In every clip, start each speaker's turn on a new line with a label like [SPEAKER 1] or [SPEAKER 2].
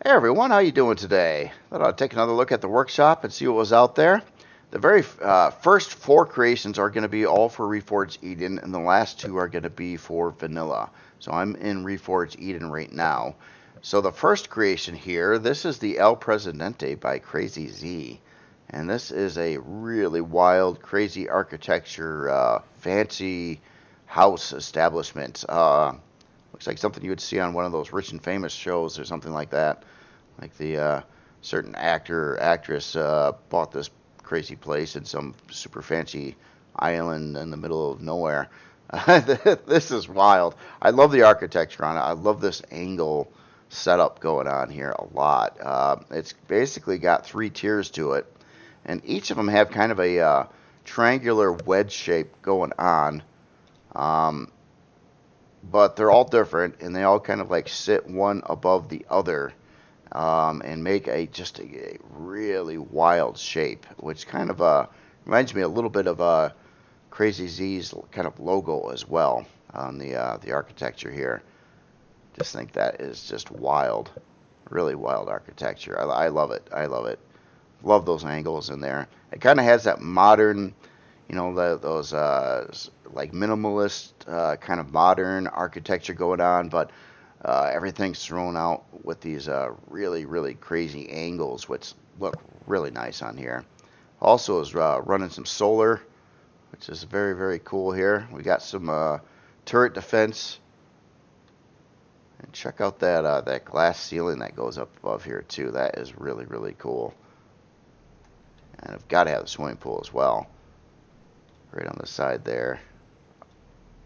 [SPEAKER 1] Hey everyone, how you doing today? Thought I'd take another look at the workshop and see what was out there. The very first four creations are going to be all for Reforged Eden, and the last two are going to be for Vanilla. So I'm in Reforged Eden right now. So the first creation here, this is the El Presidente by CrazyZ. And this is a really wild, crazy architecture, fancy house establishment. Looks like something you would see on one of those rich and famous shows or something like that. Like the certain actor or actress bought this crazy place in some super fancy island in the middle of nowhere. This is wild. I love the architecture on it. I love this angle setup going on here a lot. It's basically got three tiers to it, and each of them have kind of a triangular wedge shape going on. But they're all different, and they all kind of like sit one above the other, and make just a really wild shape, which kind of reminds me a little bit of CrazyZ's kind of logo as well on the architecture here. Just think that is just wild, really wild architecture. I love it. I love it. Love those angles in there. It kind of has that modern, those like minimalist kind of modern architecture going on, but everything's thrown out with these really, really crazy angles, which look really nice on here. Also is running some solar, which is very, very cool here. We got some turret defense. And check out that glass ceiling that goes up above here too. That is really, really cool. And I've got to have the swimming pool as well, right on the side there.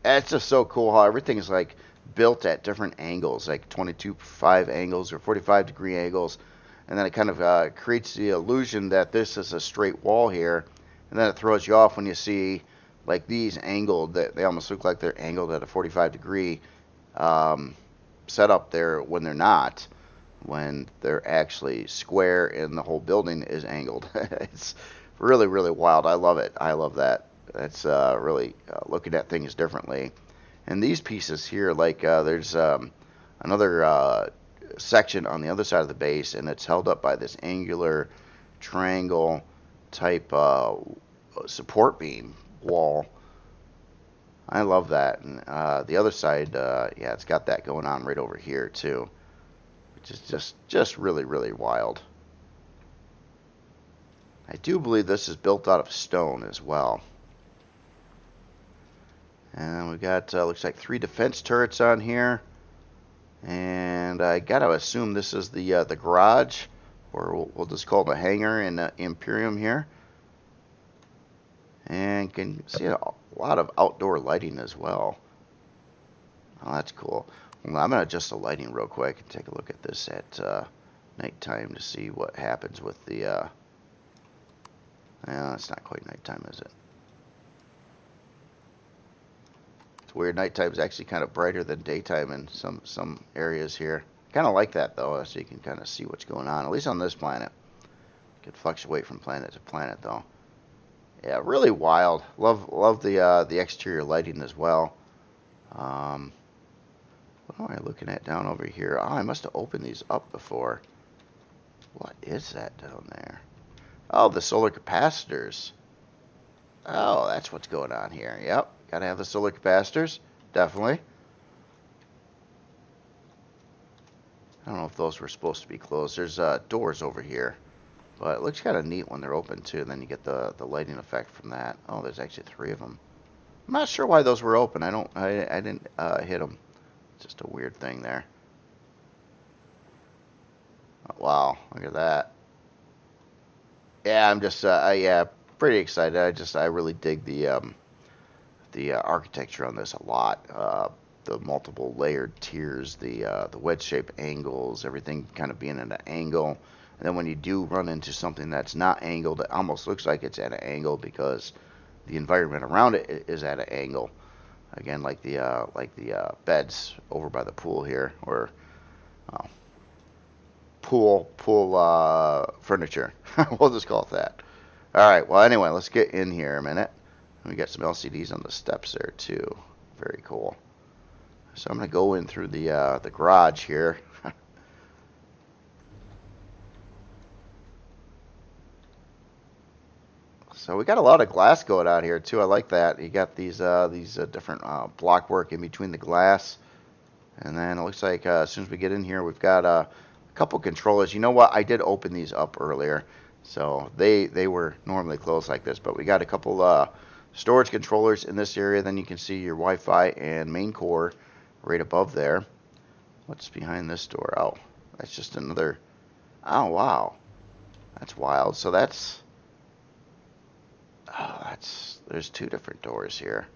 [SPEAKER 1] And it's just so cool how everything's like built at different angles, like 22.5 angles or 45-degree angles, and then it kind of creates the illusion that this is a straight wall here, and then it throws you off when you see like these angled, that they almost look like they're angled at a 45-degree setup there when they're not, when they're actually square and the whole building is angled. It's really, really wild. I love it. I love that. That's really looking at things differently. And these pieces here, like there's another section on the other side of the base, and it's held up by this angular triangle type support beam wall. I love that. And the other side, yeah, it's got that going on right over here too, which is just really, really wild. I do believe this is built out of stone as well. And we got, looks like 3 defense turrets on here. And I gotta assume this is the garage, or we'll just call it a hangar in Empyrion here. And can see a lot of outdoor lighting as well. Oh, that's cool. Well, I'm gonna adjust the lighting real quick and take a look at this at nighttime to see what happens with the. It's not quite nighttime, is it? Weird. Nighttime is actually kind of brighter than daytime in some areas here. Kind of like that though, so you can kind of see what's going on. At least on this planet, it could fluctuate from planet to planet though. Yeah, really wild. Love the exterior lighting as well. What am I looking at down over here? Oh, I must have opened these up before. What is that down there? Oh, the solar capacitors. Oh, that's what's going on here. Yep. Gotta have the solar capacitors, definitely. I don't know if those were supposed to be closed. There's doors over here, but it looks kind of neat when they're open too. And then you get the lighting effect from that. Oh, there's actually 3 of them. I'm not sure why those were open. I didn't hit them. It's just a weird thing there. Oh, wow, look at that. Yeah, I'm just yeah, pretty excited. I really dig the architecture on this a lot. The multiple layered tiers, the wedge-shaped angles, everything kind of being at an angle. And then when you do run into something that's not angled, it almost looks like it's at an angle because the environment around it is at an angle. Again, like the beds over by the pool here, or uh, pool furniture. We'll just call it that. All right. Well, anyway, let's get in here a minute. We got some LCDs on the steps there too. Very cool. So I'm gonna go in through the garage here. So we got a lot of glass going on here too. I like that. You got these different block work in between the glass, and then it looks like as soon as we get in here, we've got a couple controllers. You know what? I did open these up earlier, so they were normally closed like this, but we got a couple storage controllers in this area. Then you can see your Wi-Fi and main core right above there. What's behind this door? Oh, that's just another. Oh wow, that's wild. So that's. Oh, there's two different doors here.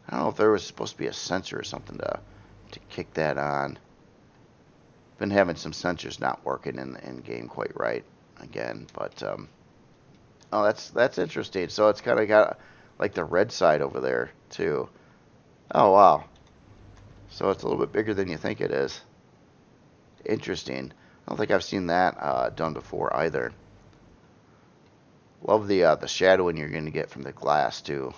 [SPEAKER 1] I don't know if there was supposed to be a sensor or something to kick that on. Been having some sensors not working in game quite right again, but oh, that's interesting. So it's kind of got like the red side over there too. Oh wow. So it's a little bit bigger than you think it is. Interesting. I don't think I've seen that done before either. Love the shadowing you're going to get from the glass too.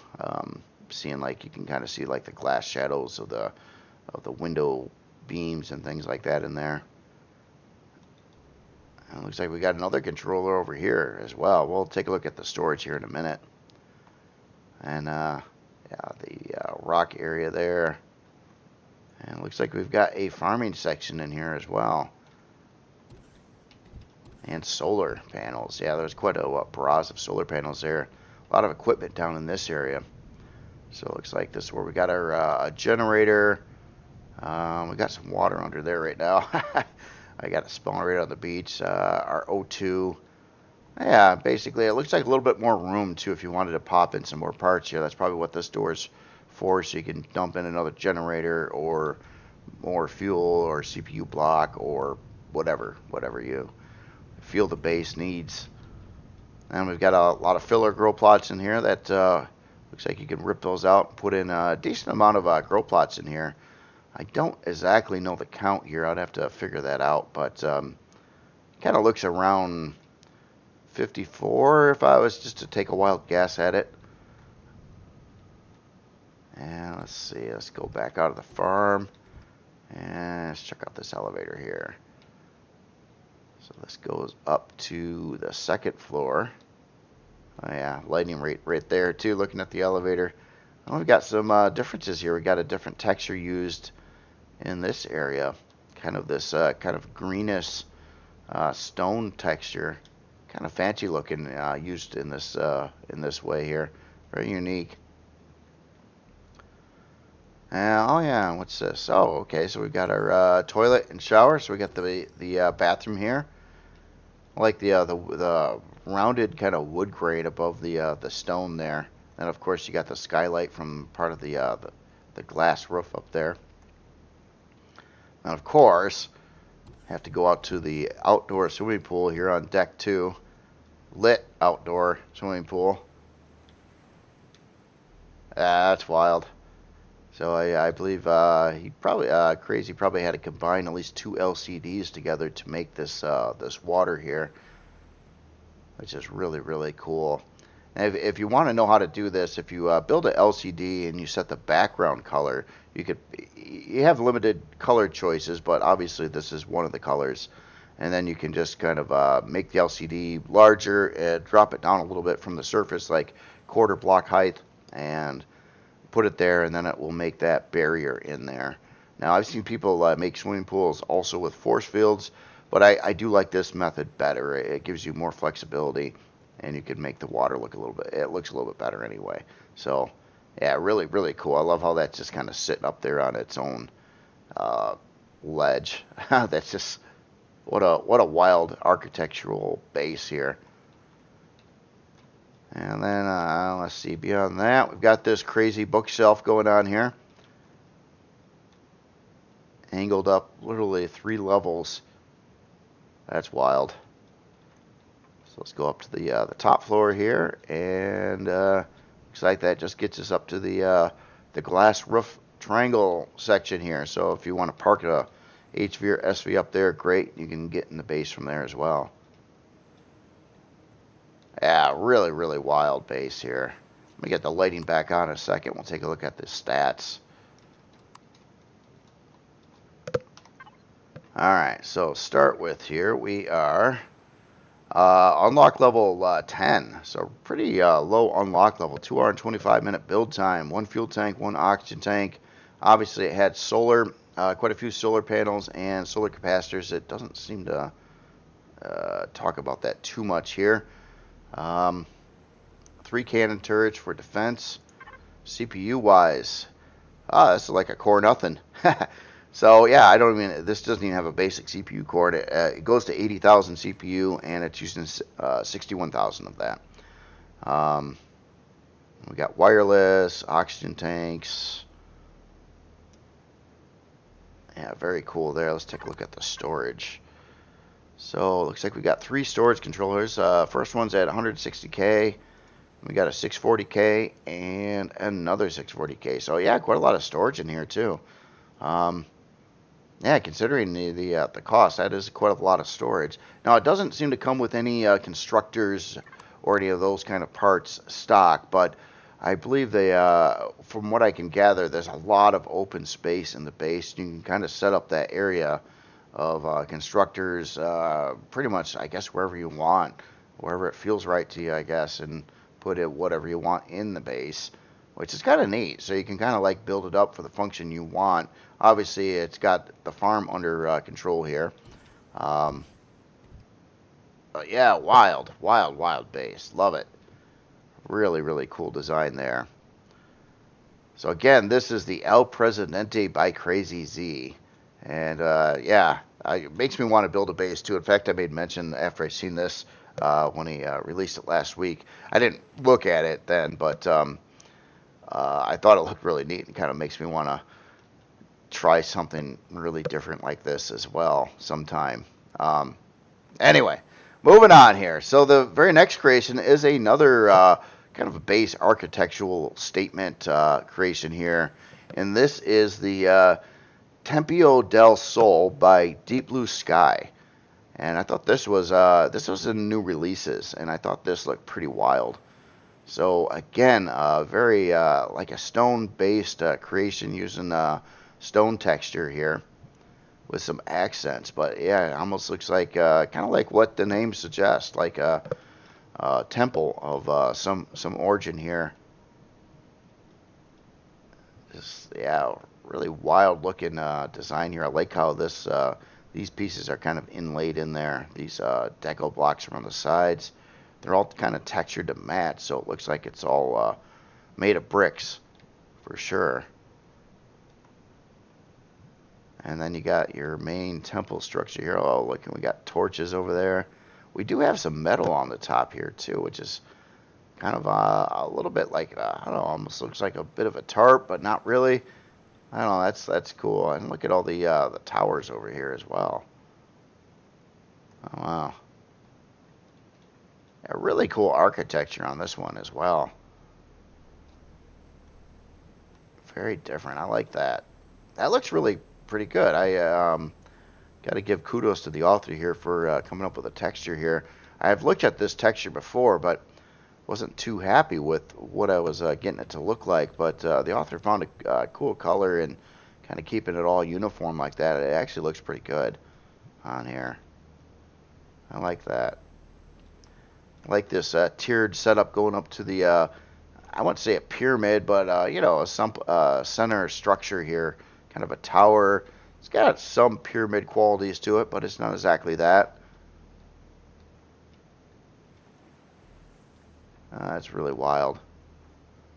[SPEAKER 1] Seeing like you can kind of see like the glass shadows of the window beams and things like that in there. And it looks like we got another controller over here as well. We'll take a look at the storage here in a minute. And yeah, the rock area there. And it looks like we've got a farming section in here as well. And solar panels. Yeah, there's quite a barrage of solar panels there. A lot of equipment down in this area. So it looks like this is where we got our generator. We got some water under there right now. I got a spawn right on the beach. Our O2. Yeah, basically it looks like a little bit more room too if you wanted to pop in some more parts here. That's probably what this door's for, so you can dump in another generator or more fuel or CPU block or whatever you feel the base needs. And we've got a lot of filler grow plots in here that looks like you can rip those out and put in a decent amount of grow plots in here. I don't exactly know the count here. I'd have to figure that out, but kind of looks around 54 if I was just to take a wild guess at it. And let's see, let's go back out of the farm and let's check out this elevator here. So this goes up to the second floor. Oh yeah, lighting rate right there too, looking at the elevator. Oh, we've got some differences here. We got a different texture used in this area. Kind of this kind of greenish stone texture. Kind of fancy looking, used in this way here. Very unique. Oh yeah, what's this? Oh, okay. So we've got our toilet and shower. So we got the bathroom here. I like the rounded kind of wood grain above the stone there. And of course you got the skylight from part of the glass roof up there. And of course, have to go out to the outdoor swimming pool here on deck 2. Lit outdoor swimming pool. That's wild. So I believe he probably CrazyZ probably had to combine at least 2 LCDs together to make this this water here, which is really cool. And if you want to know how to do this, if you build an LCD and you set the background color, you have limited color choices, but obviously this is one of the colors. And then you can just kind of make the LCD larger and drop it down a little bit from the surface, like quarter block height, and put it there, and then it will make that barrier in there. Now I've seen people make swimming pools also with force fields, but I do like this method better. It gives you more flexibility, and you can make the water look a little bit, it looks a little bit better anyway. So yeah, really cool. I love how that's just kind of sitting up there on its own ledge. That's just what a wild architectural base here. And then let's see, beyond that, we've got this crazy bookshelf going on here. Angled up literally 3 levels. That's wild. So let's go up to the top floor here, and looks like that just gets us up to the glass roof triangle section here. So if you want to park a HV or SV up there, great. You can get in the base from there as well. Yeah, really wild base here. Let me get the lighting back on in a second. We'll take a look at the stats. Alright, so start with here. We are Unlock level 10, so pretty low unlock level. 225-minute build time, one fuel tank, one oxygen tank. Obviously, it had solar, quite a few solar panels and solar capacitors. It doesn't seem to talk about that too much here. 3 cannon turrets for defense. CPU-wise, this is like a core nothing. So yeah, I don't even. This doesn't even have a basic CPU core. It goes to 80,000 CPU, and it's using 61,000 of that. We got wireless, oxygen tanks. Yeah, very cool there. Let's take a look at the storage. So it looks like we got 3 storage controllers. First one's at 160K. We got a 640K and another 640K. So yeah, quite a lot of storage in here too. Yeah, considering the cost, that is quite a lot of storage. Now, it doesn't seem to come with any constructors or any of those kind of parts stock, but I believe they, from what I can gather, there's a lot of open space in the base. You can kind of set up that area of constructors pretty much, I guess, wherever you want, wherever it feels right to you, I guess, and put it whatever you want in the base, which is kind of neat. So you can kind of like build it up for the function you want. Obviously, it's got the farm under control here. But yeah, wild base. Love it. Really, really cool design there. So again, this is the El Presidente by CrazyZ. And yeah, it makes me want to build a base too. In fact, I made mention after I seen this when he released it last week. I didn't look at it then, but I thought it looked really neat and kind of makes me want to try something really different like this as well sometime. Anyway, moving on here. So the very next creation is another kind of a base architectural statement creation here. And this is the Tempio del Sol by Deep Blue Sky. And I thought this was in new releases, and I thought this looked pretty wild. So again, very like a stone-based creation using stone texture here with some accents. But yeah, it almost looks like kind of like what the name suggests, like a temple of some origin here. Just yeah, really wild looking design here. I like how these pieces are kind of inlaid in there. These deco blocks from the sides. They're all kind of textured to matte, so it looks like it's all made of bricks for sure. And then you got your main temple structure here. Oh, look, and we got torches over there. We do have some metal on the top here too, which is kind of a little bit like I don't know, almost looks like a bit of a tarp, but not really. I don't know. That's cool. And look at all the towers over here as well. Oh wow, a really cool architecture on this one as well. Very different. I like that. That looks really pretty good. I got to give kudos to the author here for coming up with a texture here. I've looked at this texture before, but wasn't too happy with what I was getting it to look like. But the author found a cool color and kind of keeping it all uniform like that. It actually looks pretty good on here. I like that. I like this tiered setup going up to the, I wouldn't say a pyramid, but you know, a center structure here, kind of a tower. It's got some pyramid qualities to it, but it's not exactly that. It's really wild.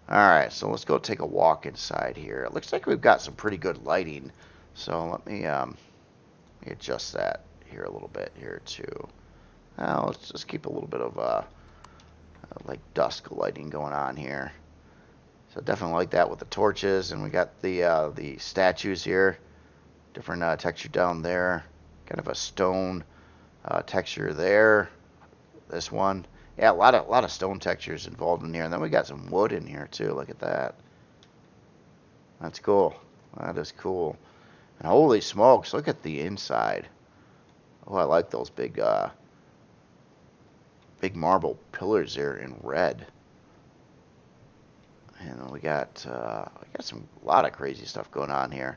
[SPEAKER 1] Alright, so let's go take a walk inside here. It looks like we've got some pretty good lighting. So let me adjust that here a little bit here too. Let's just keep a little bit of like dusk lighting going on here. So definitely like that with the torches, and we got the statues here. Different texture down there. Kind of a stone texture there. This one. Yeah, a lot of stone textures involved in here. And then we got some wood in here too. Look at that. That's cool. That is cool. And holy smokes, look at the inside. Oh, I like those big marble pillars there in red. And we got a lot of crazy stuff going on here.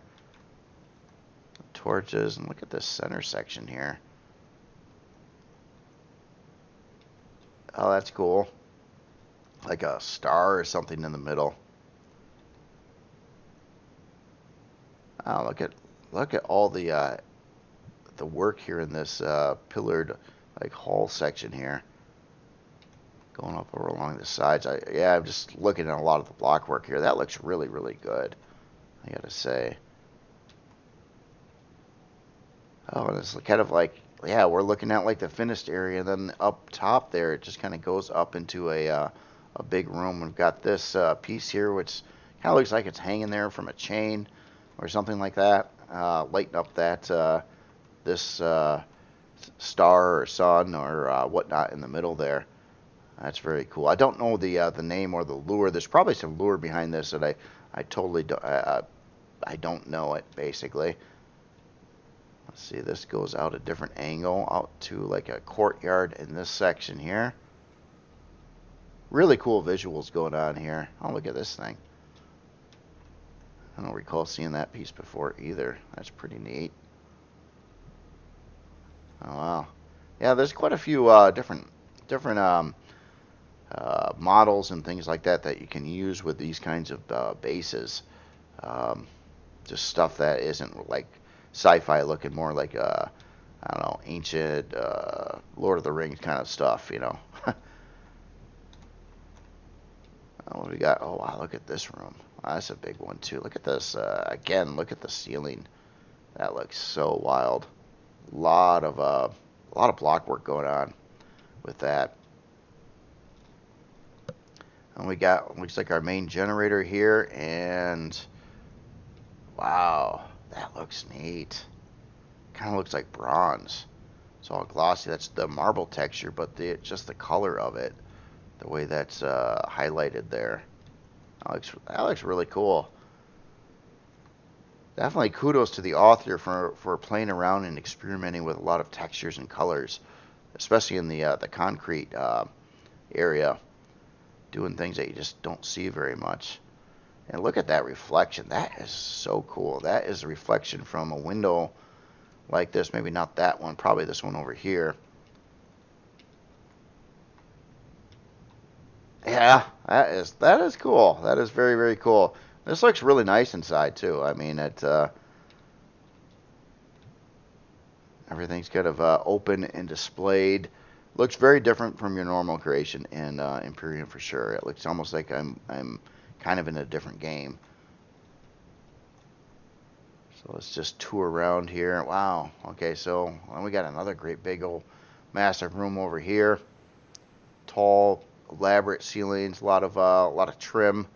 [SPEAKER 1] Torches, and look at this center section here. Oh, that's cool. Like a star or something in the middle. Oh, look at all the work here in this pillared like hall section here. Going up over along the sides. I'm just looking at a lot of the block work here. That looks really, really good, I gotta say. Oh, and it's kind of like, yeah, we're looking at like the finished area. Then up top there, it just kind of goes up into a big room. We've got this piece here, which kind of looks like it's hanging there from a chain or something like that, lighting up that this star or sun or whatnot in the middle there. That's very cool. I don't know the name or the lure. There's probably some lure behind this that I totally I don't know it basically. Let's see, this goes out a different angle out to like a courtyard in this section here. Really cool visuals going on here. Oh, look at this thing. I don't recall seeing that piece before either. That's pretty neat. Oh wow. Yeah, there's quite a few different models and things like that you can use with these kinds of bases. Um, just stuff that isn't like sci-fi looking, more like I don't know, ancient Lord of the Rings kind of stuff, you know. What do we got? Oh wow, look at this room. Wow, that's a big one too. Look at this. Again, look at the ceiling. That looks so wild. A lot of block work going on with that. And we got, looks like our main generator here, and wow, that looks neat. Kind of looks like bronze. It's all glossy. That's the marble texture, but just the color of it, the way that's highlighted there. That looks really cool. Definitely kudos to the author for playing around and experimenting with a lot of textures and colors, especially in the concrete area, doing things that you just don't see very much. And look at that reflection. That is so cool. That is a reflection from a window like this. Maybe not that one, probably this one over here. Yeah, that is cool. That is very, very cool. This looks really nice inside too. I mean, everything's kind of open and displayed. Looks very different from your normal creation in Empyrion for sure. It looks almost like I'm kind of in a different game. So let's just tour around here. Wow. Okay, so we got another great big old massive room over here. Tall, elaborate ceilings, a lot of trim.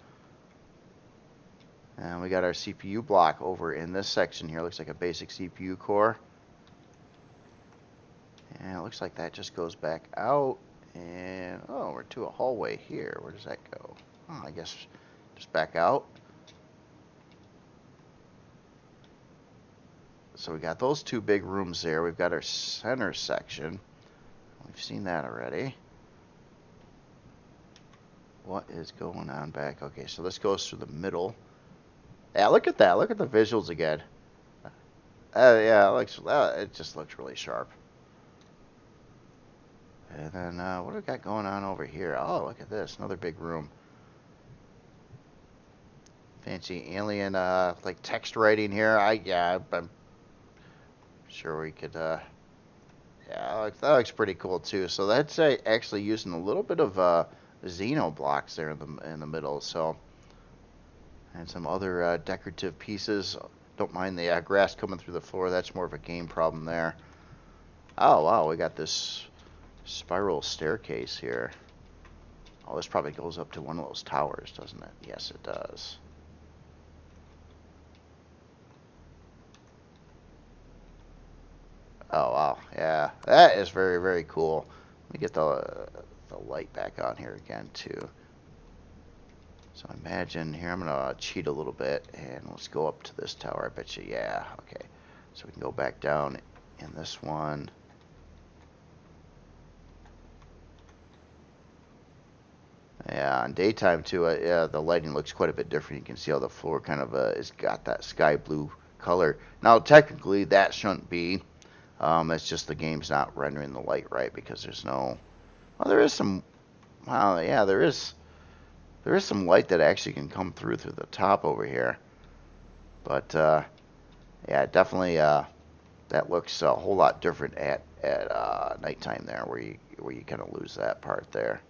[SPEAKER 1] And we got our CPU block over in this section here. Looks like a basic CPU core. And it looks like that just goes back out. And, oh, we're to a hallway here. Where does that go? Oh, I guess just back out. So we got those two big rooms there. We've got our center section. We've seen that already. What is going on back? Okay, so this goes through the middle. Yeah, look at that. Look at the visuals again. Yeah, it just looks really sharp. And then what do we got going on over here? Oh, look at this. Another big room. Fancy alien like text writing here. I'm sure we could yeah, that looks pretty cool too. So that's actually using a little bit of Xeno blocks there in the middle. So, and some other decorative pieces. Don't mind the grass coming through the floor. That's more of a game problem there. Oh wow, we got this spiral staircase here. Oh, this probably goes up to one of those towers, doesn't it? Yes, it does. Oh wow, yeah, that is very, very cool. Let me get the light back on here again too. So imagine here, I'm gonna cheat a little bit and let's go up to this tower. I bet you, yeah, okay. So we can go back down in this one. Yeah, in daytime too, yeah, the lighting looks quite a bit different. You can see how the floor kind of has got that sky blue color. Now technically that shouldn't be. It's just the game's not rendering the light right because there's no. Well, there is some Wow, yeah, there is some light that actually can come through the top over here. But yeah, definitely that looks a whole lot different at nighttime there, where you kind of lose that part there.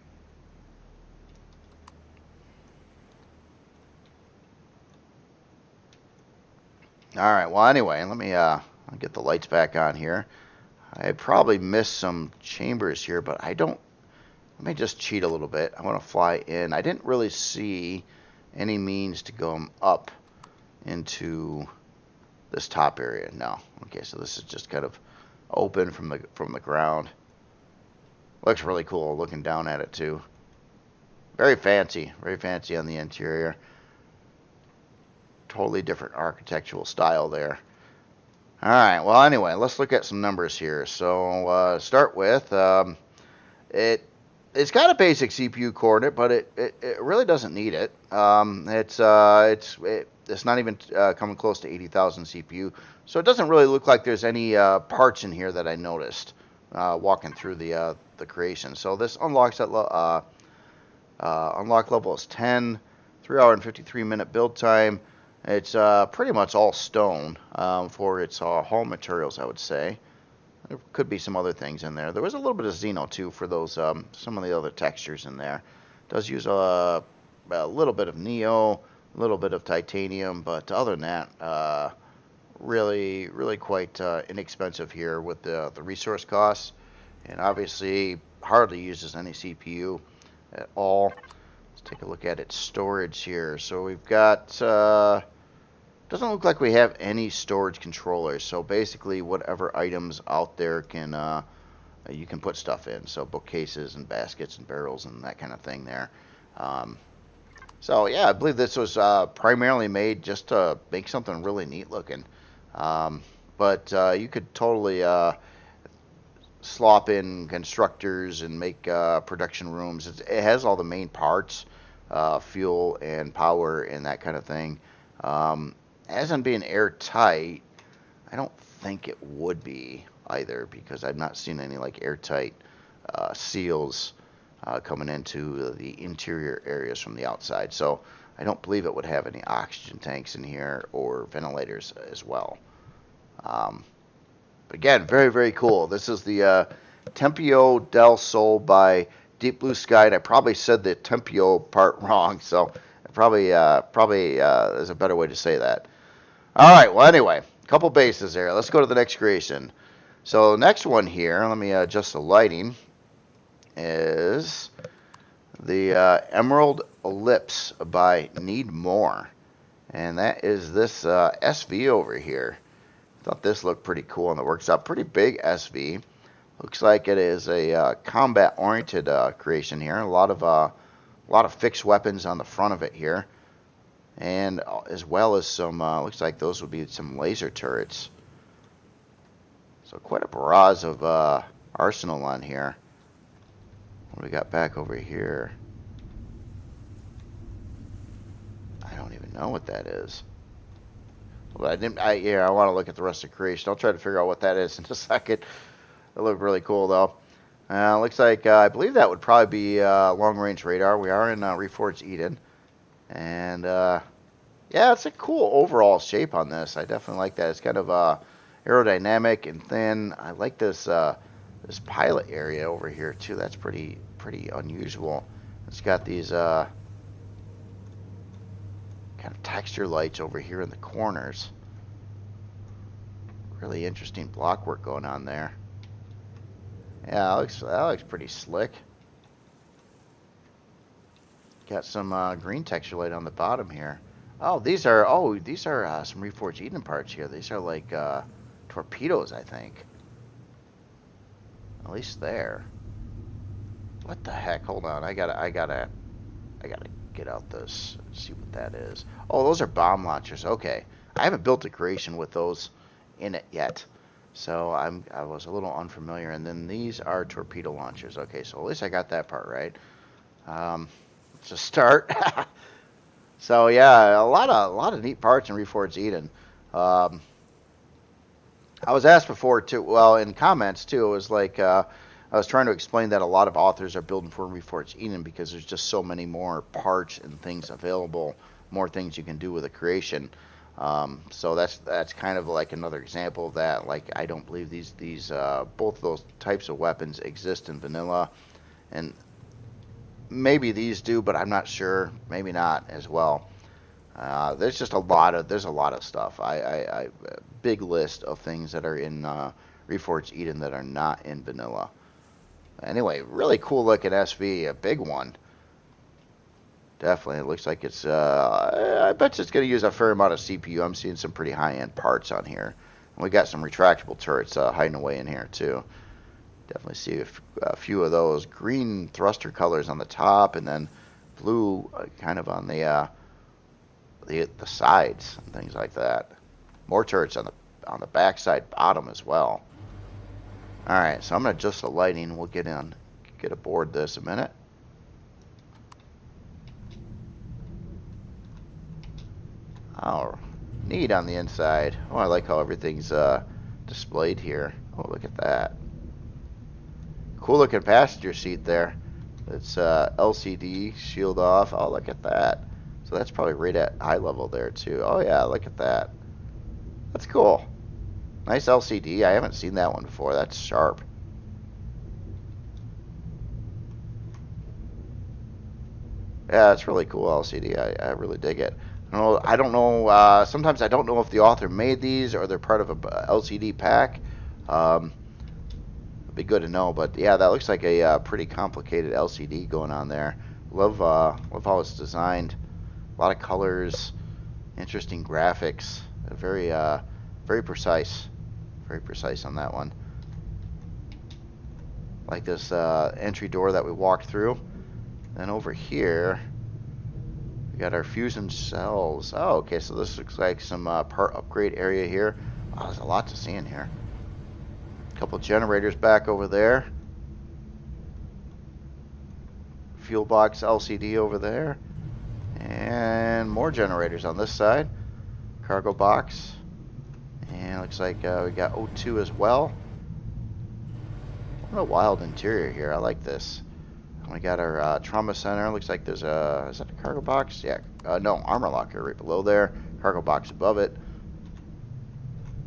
[SPEAKER 1] All right. Well, anyway, let me I'll get the lights back on here. I probably missed some chambers here, but I don't. Let me just cheat a little bit. I want to fly in. I didn't really see any means to go up into this top area. No. Okay, so this is just kind of open from the ground. Looks really cool looking down at it too. Very fancy on the interior. Totally different architectural style there. All right. Well, anyway, let's look at some numbers here. So start with it's got a basic CPU coordinate, but it really doesn't need it. It's not even coming close to 80,000 CPU, so it doesn't really look like there's any parts in here that I noticed walking through the creation. So this unlocks at unlock level is 10, 3-hour and 53-minute build time. It's pretty much all stone for its hull materials, I would say. There could be some other things in there. There was a little bit of Xeno too for those some of the other textures in there. It does use a little bit of Neo, a little bit of titanium, but other than that, really quite inexpensive here with the resource costs, and obviously hardly uses any CPU at all. Let's take a look at its storage here. So we've got doesn't look like we have any storage controllers. So basically, whatever items out there can you can put stuff in. So bookcases and baskets and barrels and that kind of thing there. So yeah, I believe this was primarily made just to make something really neat looking. But you could totally slop in constructors and make production rooms. It has all the main parts, fuel and power and that kind of thing. As on being airtight, I don't think it would be either, because I've not seen any like airtight seals coming into the interior areas from the outside. So I don't believe it would have any oxygen tanks in here or ventilators as well. But again, very cool. This is the Tempio del Sol by Deep Blue Sky. And I probably said the Tempio part wrong, so probably there's a better way to say that. All right. Well, anyway, a couple bases there. Let's go to the next creation. So next one here, let me adjust the lighting, is the Emerald Ellipse by Need More. And that is this SV over here. I thought this looked pretty cool on the workshop. Pretty big SV. Looks like it is a combat-oriented creation here. A lot of fixed weapons on the front of it here, and as well as some. Looks like those would be some laser turrets. So quite a barrage of arsenal on here. What do we got back over here? I don't even know what that is. But I want to look at the rest of the creation. I'll try to figure out what that is in a second. It looked really cool though. Looks like I believe that would probably be long-range radar. We are in Reforged Eden, and yeah, it's a cool overall shape on this. I definitely like that. It's kind of aerodynamic and thin. I like this this pilot area over here too. That's pretty unusual. It's got these kind of texture lights over here in the corners. Really interesting block work going on there. Yeah, that looks pretty slick. Got some green texture light on the bottom here. Oh, these are some Reforged Eden parts here. These are like torpedoes, I think. At least there. What the heck? Hold on. I gotta get out this. See what that is. Oh, those are bomb launchers. Okay. I haven't built a creation with those in it yet, so I was a little unfamiliar. And then these are torpedo launchers. Okay, so at least I got that part right. It's a start. So yeah, a lot of neat parts in Reforged Eden. I was asked before too. Well, in comments too, it was like, I was trying to explain that a lot of authors are building for Reforged Eden because there's just so many more parts and things available, more things you can do with a creation. So that's kind of like another example of that. Like, I don't believe these both of those types of weapons exist in vanilla, and maybe these do, but I'm not sure. Maybe not as well. There's a lot of stuff. I big list of things that are in Reforged Eden that are not in vanilla. Anyway, really cool looking SV, a big one. Definitely, it looks like it's. I bet it's going to use a fair amount of CPU. I'm seeing some pretty high-end parts on here. And we got some retractable turrets hiding away in here too. Definitely see a few of those green thruster colors on the top, and then blue kind of on the sides and things like that. More turrets on the backside bottom as well. All right, so I'm going to adjust the lighting. We'll get aboard this a minute. Oh, neat on the inside. Oh, I like how everything's displayed here. Oh, look at that. Cool looking passenger seat there. It's LCD, shield off. Oh, look at that. So that's probably right at eye level there too. Oh yeah, look at that. That's cool. Nice LCD. I haven't seen that one before. That's sharp. Yeah, it's really cool LCD. I really dig it. I don't know. Sometimes I don't know if the author made these or they're part of a LCD pack. It'd be good to know. But yeah, that looks like a pretty complicated LCD going on there. Love how it's designed. A lot of colors, interesting graphics. Very precise. Very precise on that one. Like this entry door that we walked through. Then over here, we got our fusion cells. Oh, okay, so this looks like some part upgrade area here. Wow, there's a lot to see in here. A couple generators back over there. Fuel box LCD over there. And more generators on this side. Cargo box. And looks like we got O2 as well. What a wild interior here. I like this. We got our trauma center. Looks like there's is that a cargo box? Yeah. No, armor locker right below there. Cargo box above it.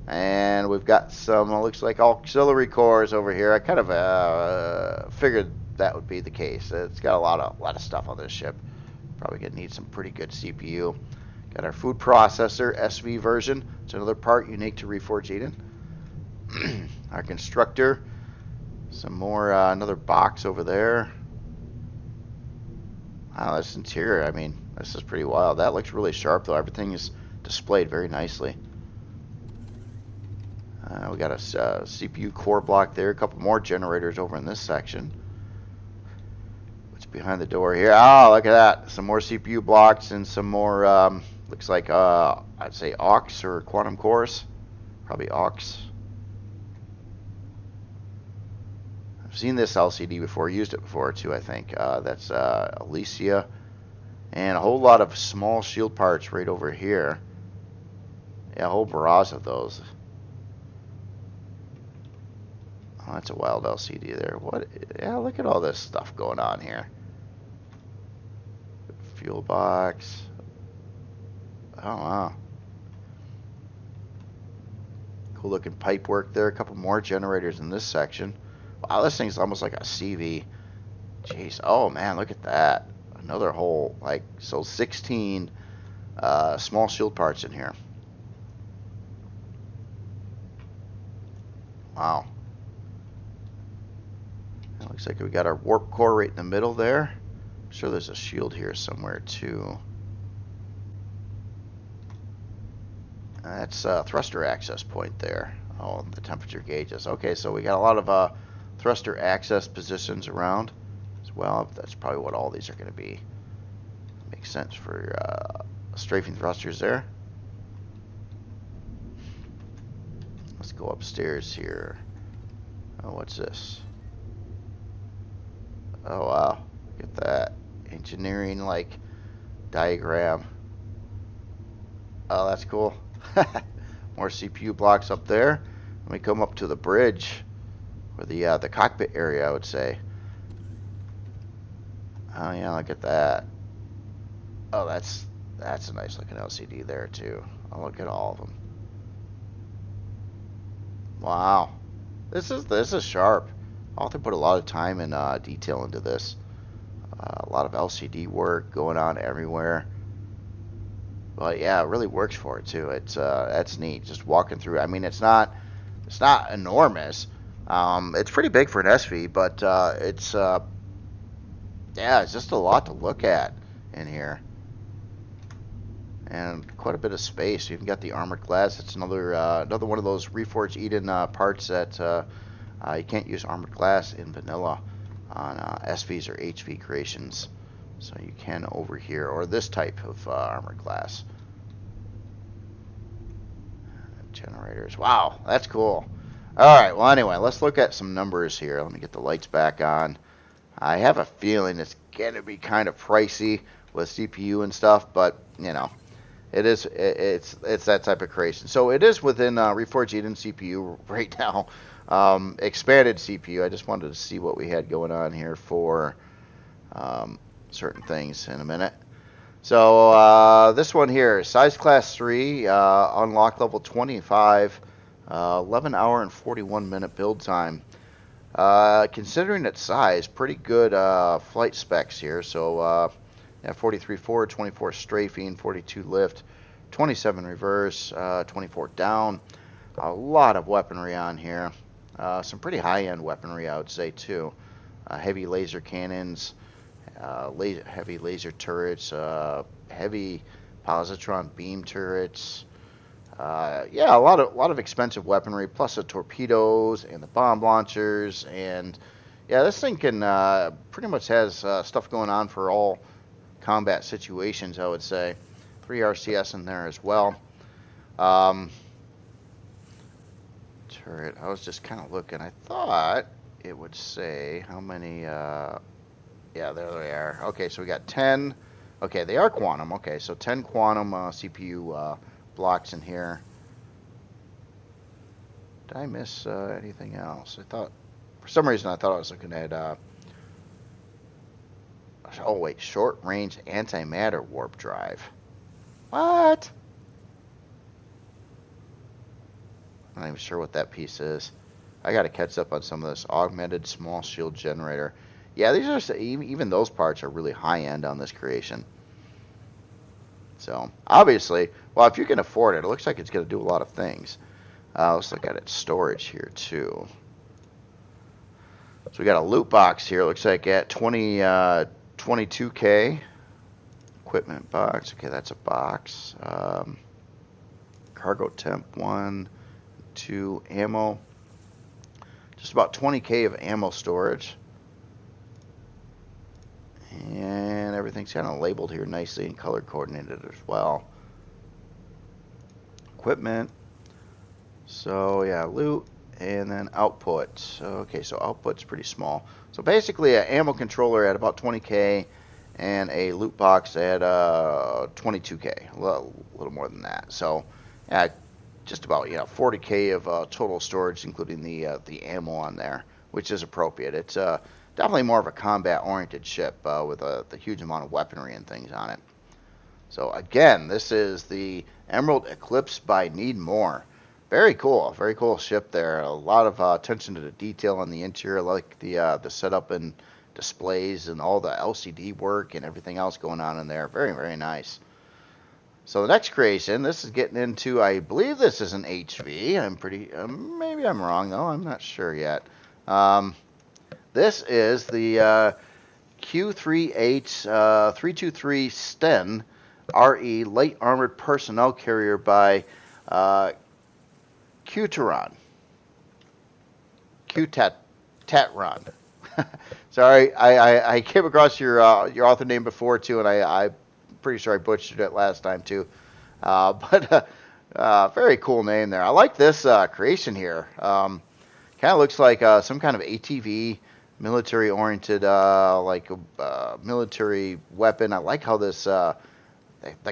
[SPEAKER 1] And we've got some, looks like auxiliary cores over here. I kind of figured that would be the case. It's got a lot of stuff on this ship. Probably gonna need some pretty good CPU. Got our food processor SV version. It's another part unique to Reforged Eden. Our constructor. Some more, another box over there. Wow, this interior, I mean, this is pretty wild. That looks really sharp, though. Everything is displayed very nicely. We got a CPU core block there. A couple more generators over in this section. What's behind the door here? Oh, look at that. Some more CPU blocks and some more, looks like, I'd say aux or quantum cores. Probably aux. I've seen this LCD before, used it before too, I think. That's Alicia. And a whole lot of small shield parts right over here. Yeah, a whole barrage of those. Oh, that's a wild LCD there. What? Yeah, look at all this stuff going on here. Fuel box. Oh, wow. Cool looking pipe work there. A couple more generators in this section. Wow, this thing's almost like a CV. Jeez. Oh, man, look at that. Another whole, like, so 16 small shield parts in here. Wow. It looks like we got our warp core right in the middle there. I'm sure there's a shield here somewhere, too. That's a thruster access point there. Oh, the temperature gauges. Okay, so we got a lot of thruster access positions around as well. That's probably what all these are going to be. Makes sense for strafing thrusters there. Let's go upstairs here. Oh, what's this? Oh, wow. Look at that. Engineering, like, diagram. Oh, that's cool. More CPU blocks up there. Let me come up to the bridge or the cockpit area, I would say. Oh yeah, look at that. Oh, that's a nice looking LCD there too. Oh, look at all of them. Wow, this is sharp. Author put a lot of time and detail into this. A lot of LCD work going on everywhere. But yeah, it really works for it too. It's that's neat. Just walking through. I mean, it's not enormous. It's pretty big for an SV, but it's yeah, it's just a lot to look at in here, and quite a bit of space. You even got the armored glass. It's another one of those Reforged Eden parts that you can't use armored glass in vanilla on SVs or HV creations. So you can over here, or this type of armored glass. Generators. Wow, that's cool. Alright, well anyway, let's look at some numbers here. Let me get the lights back on. I have a feeling it's going to be kind of pricey with CPU and stuff, but, you know, it's that type of creation. So it is within Reforged Eden CPU right now. Expanded CPU. I just wanted to see what we had going on here for certain things in a minute. So this one here, size class 3, unlock level 25, 11 hour and 41 minute build time. Considering its size, pretty good flight specs here. So yeah, 43 forward, 24 strafing, 42 lift, 27 reverse, 24 down. A lot of weaponry on here. Some pretty high-end weaponry, I would say, too. Heavy laser cannons. Heavy laser turrets, heavy positron beam turrets. Yeah, a lot of expensive weaponry, plus the torpedoes and the bomb launchers, and yeah, this thing can pretty much has stuff going on for all combat situations, I would say. 3 RCS in there as well. Turret. I was just kind of looking. I thought it would say how many. Yeah, there they are. Okay, so we got 10. Okay, they are quantum. Okay, so 10 quantum CPU blocks in here. Did I miss anything else? I thought, for some reason, I thought I was looking at. Oh wait, short range antimatter warp drive. What? I'm not even sure what that piece is. I got to catch up on some of this. Augmented small shield generator. Yeah, these are even those parts are really high end on this creation. So obviously, well, if you can afford it, it looks like it's going to do a lot of things. Let's look at its storage here too. So we got a loot box here. It looks like at 22K. Equipment box. Okay, that's a box. Cargo temp 1, 2 ammo. Just about 20K of ammo storage. And everything's kind of labeled here nicely and color coordinated as well. Equipment. So yeah, loot and then output. Okay, so output's pretty small. So basically an ammo controller at about 20K and a loot box at 22K, a little more than that. So yeah, just about 40K of total storage, including the ammo on there, which is appropriate. It's definitely more of a combat-oriented ship with the huge amount of weaponry and things on it. So again, this is the Emerald Eclipse by Need More. Very cool ship there. A lot of attention to the detail on the interior, like the setup and displays and all the LCD work and everything else going on in there. Very, very nice. So the next creation, this is getting into, I believe this is an HV. I'm pretty, maybe I'm wrong though. I'm not sure yet. This is the Q3H 323 Sten RE Light Armored Personnel Carrier by Qtatron. Sorry, I came across your author name before too, and I'm pretty sure I butchered it last time too. But very cool name there. I like this creation here. Kind of looks like some kind of ATV, military-oriented, military weapon. I like how this the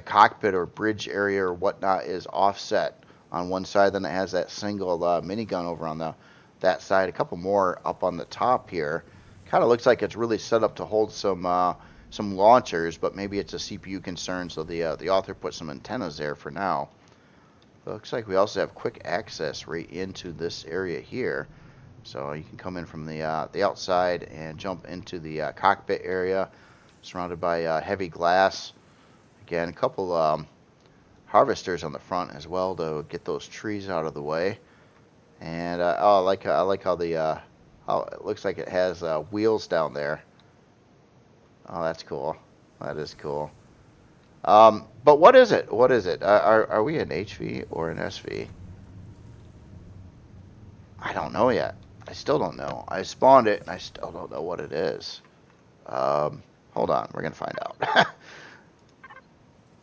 [SPEAKER 1] cockpit or bridge area or whatnot is offset on one side. Then it has that single minigun over on the that side. A couple more up on the top here. Kind of looks like it's really set up to hold some launchers, but maybe it's a CPU concern, so the author put some antennas there for now. But it looks like we also have quick access right into this area here. So you can come in from the outside and jump into the cockpit area, surrounded by heavy glass. Again, a couple harvesters on the front as well to get those trees out of the way. And I like how the how it looks like it has wheels down there. Oh, that's cool. That is cool. But what is it? What is it? Are we an HV or an SV? I don't know yet. I still don't know. I spawned it, and I still don't know what it is. Hold on. We're going to find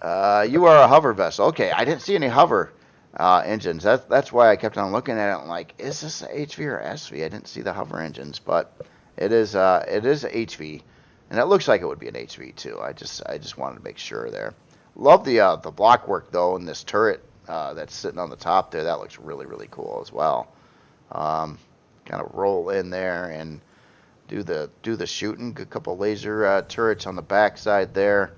[SPEAKER 1] out. You are a hover vessel. Okay, I didn't see any hover engines. That's why I kept on looking at it. I'm like, is this a HV or SV? I didn't see the hover engines, but it is HV, and it looks like it would be an HV too. I just wanted to make sure there. Love the block work though, and this turret that's sitting on the top there. That looks really, really cool as well. Kind of roll in there and do the shooting. A couple laser turrets on the back side there,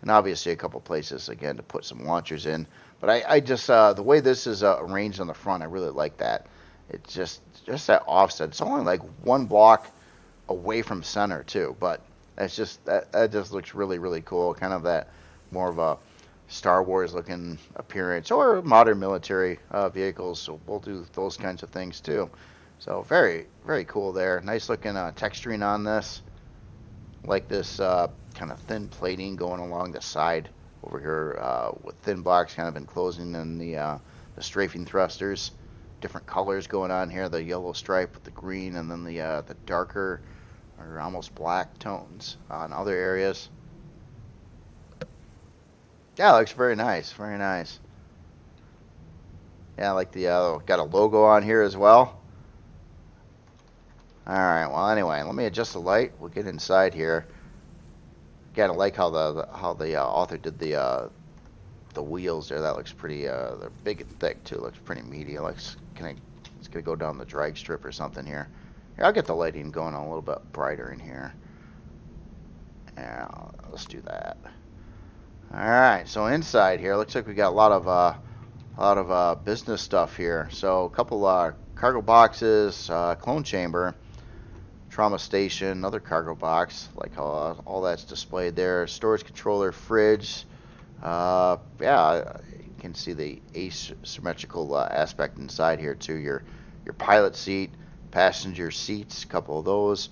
[SPEAKER 1] and obviously a couple places again to put some launchers in. But I just the way this is arranged on the front, I really like that. It's just that offset. It's only like one block away from center too, but that's just that just looks really, really cool. Kind of that more of a Star Wars looking appearance, or modern military vehicles. So we'll do those kinds of things too. So very, very cool there. Nice looking texturing on this. Like this kind of thin plating going along the side over here with thin blocks kind of enclosing in the strafing thrusters. Different colors going on here. The yellow stripe with the green, and then the darker or almost black tones on other areas. Yeah, it looks very nice. Very nice. Yeah, I like the got a logo on here as well. Alright, well anyway, let me adjust the light. We'll get inside here. Again, I like how the author did the wheels there. That looks pretty they're big and thick too. Looks pretty meaty. It's gonna go down the drag strip or something here. Here, I'll get the lighting going a little bit brighter in here. Yeah, let's do that. Alright, so inside here looks like we got a lot of business stuff here. So a couple cargo boxes, clone chamber, trauma station, another cargo box, like how all that's displayed there. Storage controller, fridge. Yeah, you can see the asymmetrical aspect inside here too. Your pilot seat, passenger seats, a couple of those.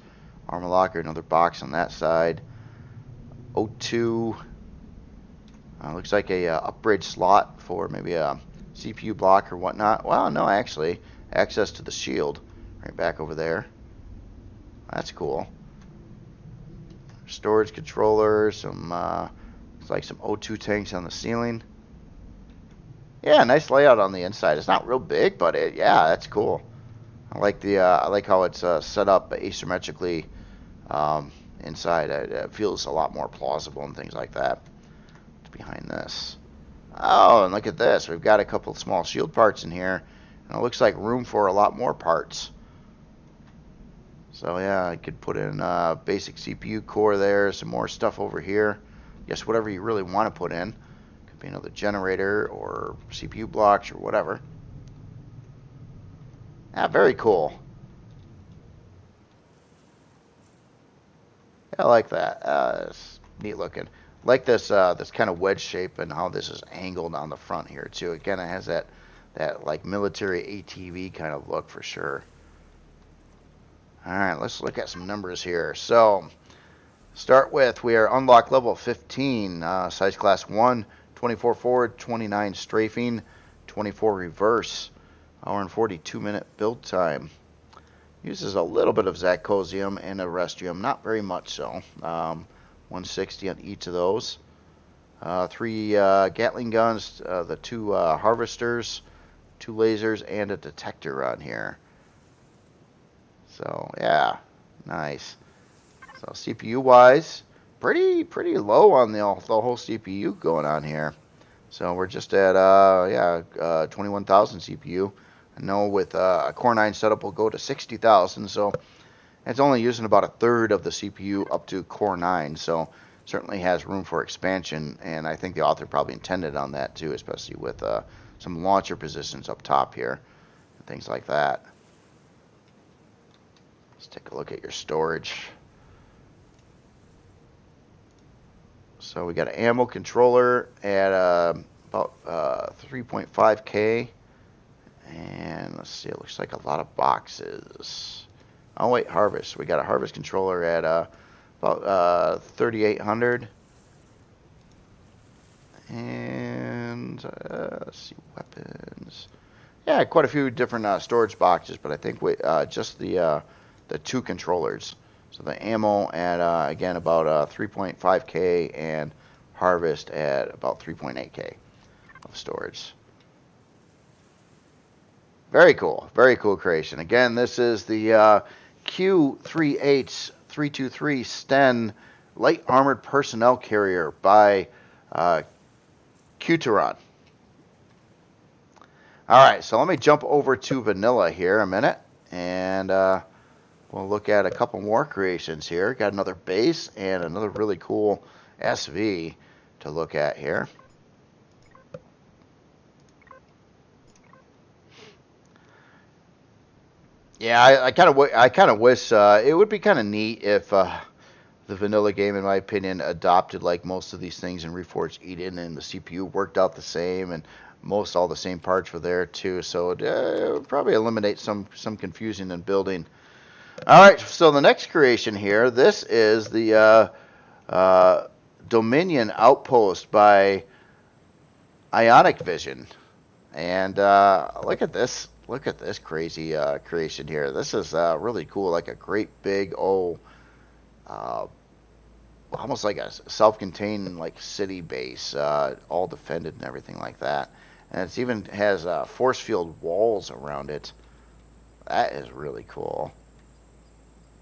[SPEAKER 1] Armor locker, another box on that side. O2. Looks like a upgrade slot for maybe a CPU block or whatnot. Well, no, actually, access to the shield right back over there. That's cool. Storage controller, some looks like some O2 tanks on the ceiling. Yeah, nice layout on the inside. It's not real big, but yeah, that's cool. I like how it's set up asymmetrically inside. It feels a lot more plausible and things like that. Behind this. Oh, and look at this. We've got a couple small shield parts in here, and it looks like room for a lot more parts. So yeah, I could put in a basic CPU core there, some more stuff over here. Guess whatever you really want to put in. Could be another generator or CPU blocks or whatever. Yeah, very cool. Yeah, I like that. It's neat looking. Like this this kind of wedge shape and how this is angled on the front here too. Again, it has that like military ATV kind of look for sure. All right, let's look at some numbers here. So, start with we are unlocked level 15, size class 1, 24 forward, 29 strafing, 24 reverse, hour and 42-minute build time. Uses a little bit of Zacosium and a Restrium, not very much so. 160 on each of those. 3 Gatling guns, the 2 harvesters, 2 lasers, and a detector on here. So yeah, nice. So CPU wise, pretty low on the whole CPU going on here. So we're just at 21,000 CPU. I know with a Core 9 setup will go to 60,000, so it's only using about a third of the CPU up to Core 9, so certainly has room for expansion, and I think the author probably intended on that too, especially with some launcher positions up top here, and things like that. Let's take a look at your storage. So we got an ammo controller at about 3.5K, and let's see, it looks like a lot of boxes. Oh wait, harvest. We got a harvest controller at about 3,800, and let's see, weapons. Yeah, quite a few different storage boxes, but I think we just the 2 controllers. So the ammo at again about 3.5K, and harvest at about 3.8K of storage. Very cool creation. Again, this is the Q3H323 Sten Light Armored Personnel Carrier by Qteron. Alright, so let me jump over to vanilla here a minute, and we'll look at a couple more creations here. Got another base and another really cool SV to look at here. Yeah, I kind of wish it would be kind of neat if the vanilla game, in my opinion, adopted like most of these things in Reforged Eden, and the CPU worked out the same, and most all the same parts were there too. So it would probably eliminate some confusion in building. All right, so the next creation here, this is the Dominion Outpost by Ionic Vision, and look at this. Look at this crazy creation here. This is really cool, like a great big almost like a self-contained like city base, all defended and everything like that. And it even has force field walls around it. That is really cool.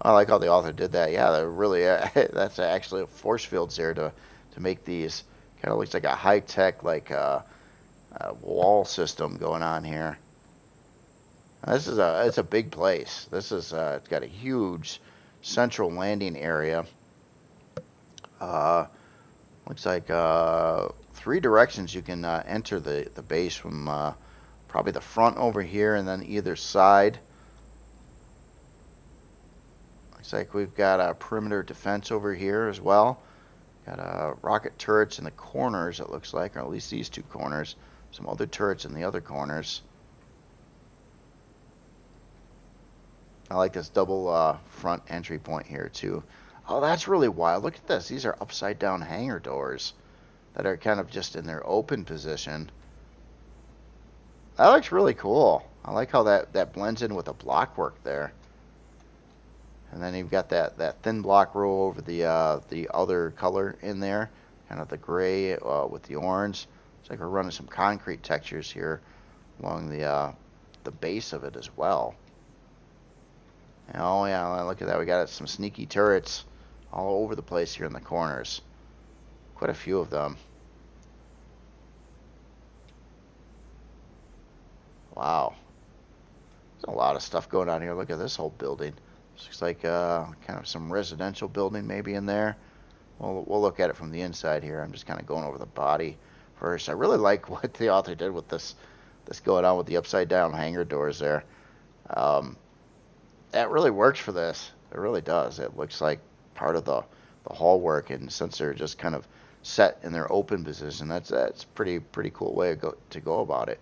[SPEAKER 1] I like how the author did that. Yeah, they're really that's actually force fields there to make these. Kind of looks like a high-tech like wall system going on here. This is it's a big place. This is it's got a huge central landing area. Looks like 3 directions you can enter the base from, probably the front over here, and then either side. Looks like we've got a perimeter defense over here as well. Got rocket turrets in the corners, it looks like, or at least these 2 corners. Some other turrets in the other corners. I like this double front entry point here too. Oh, that's really wild. Look at this. These are upside down hangar doors that are kind of just in their open position. That looks really cool. I like how that blends in with the block work there. And then you've got that thin block row over the other color in there, kind of the gray with the orange. Looks like we're running some concrete textures here along the base of it as well. Oh yeah, look at that. We got some sneaky turrets all over the place here in the corners. Quite a few of them. Wow. There's a lot of stuff going on here. Look at this whole building. Looks like kind of some residential building maybe in there. We'll look at it from the inside here. I'm just kind of going over the body first. I really like what the author did with this going on with the upside down hangar doors there. That really works for this. It really does. It looks like part of the hall work, and since they're just kind of set in their open position, that's pretty cool way to go about it.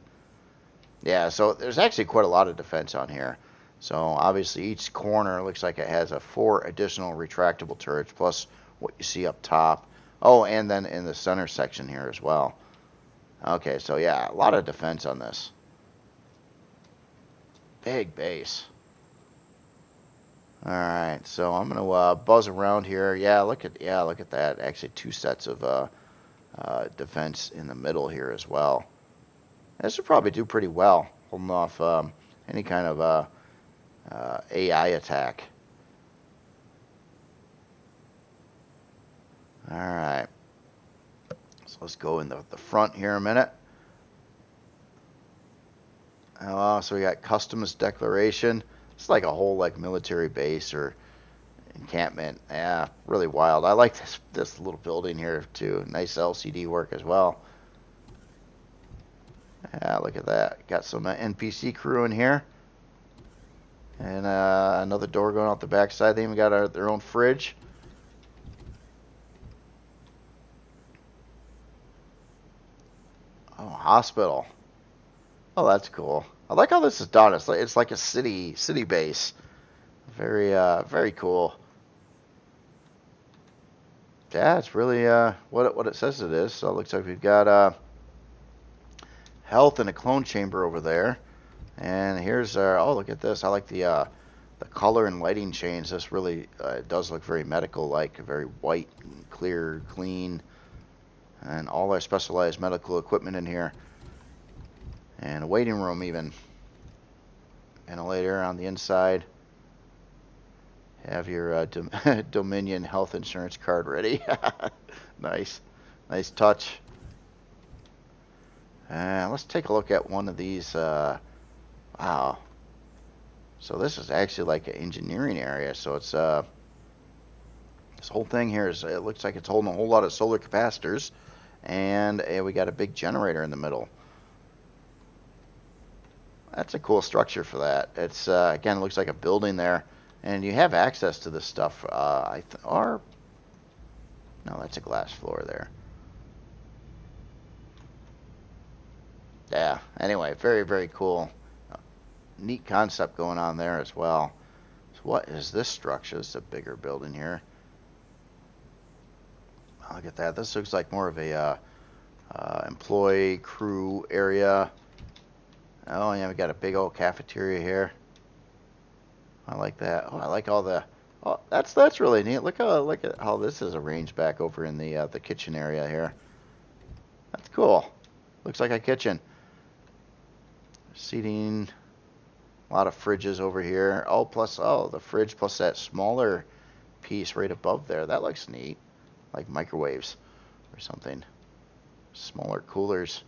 [SPEAKER 1] Yeah, so there's actually quite a lot of defense on here. So obviously each corner looks like it has 4 additional retractable turrets plus what you see up top. Oh, and then in the center section here as well. Okay, so yeah, a lot of defense on this. Big base. All right, so I'm gonna buzz around here. Yeah, look at that. Actually, 2 sets of defense in the middle here as well. This would probably do pretty well, holding off any kind of AI attack. All right, so let's go in the front here a minute. So we got customs declaration. It's like a whole like military base or encampment. Yeah, really wild. I like this little building here too. Nice LCD work as well. Yeah, look at that. Got some NPC crew in here. And another door going out the backside. They even got their own fridge. Oh, hospital. Oh, that's cool. I like how this is done. It's like a city base. Very cool. Yeah, it's really what it says it is. So it looks like we've got health and a clone chamber over there. And here's our, oh, look at this. I like the color and lighting change. This really does look very medical-like, very white, clear, clean, and all our specialized medical equipment in here. And a waiting room even. Ventilator on the inside. Have your Dominion health insurance card ready. Nice. Nice touch. Let's take a look at one of these. Wow. So this is actually like an engineering area. So it's this whole thing here is, it looks like it's holding a whole lot of solar capacitors, and we got a big generator in the middle. That's a cool structure for that. It's again, it looks like a building there, and you have access to this stuff. Or no, that's a glass floor there. Yeah. Anyway, very cool. Neat concept going on there as well. So what is this structure? It's a bigger building here. Look at that. This looks like more of a employee crew area. Oh yeah, we got a big old cafeteria here. I like that. Oh, I like all the. Oh, that's really neat. Look at how this is arranged back over in the kitchen area here. That's cool. Looks like a kitchen. Seating. A lot of fridges over here. Oh, plus the fridge plus that smaller piece right above there. That looks neat. Like microwaves or something. Smaller coolers.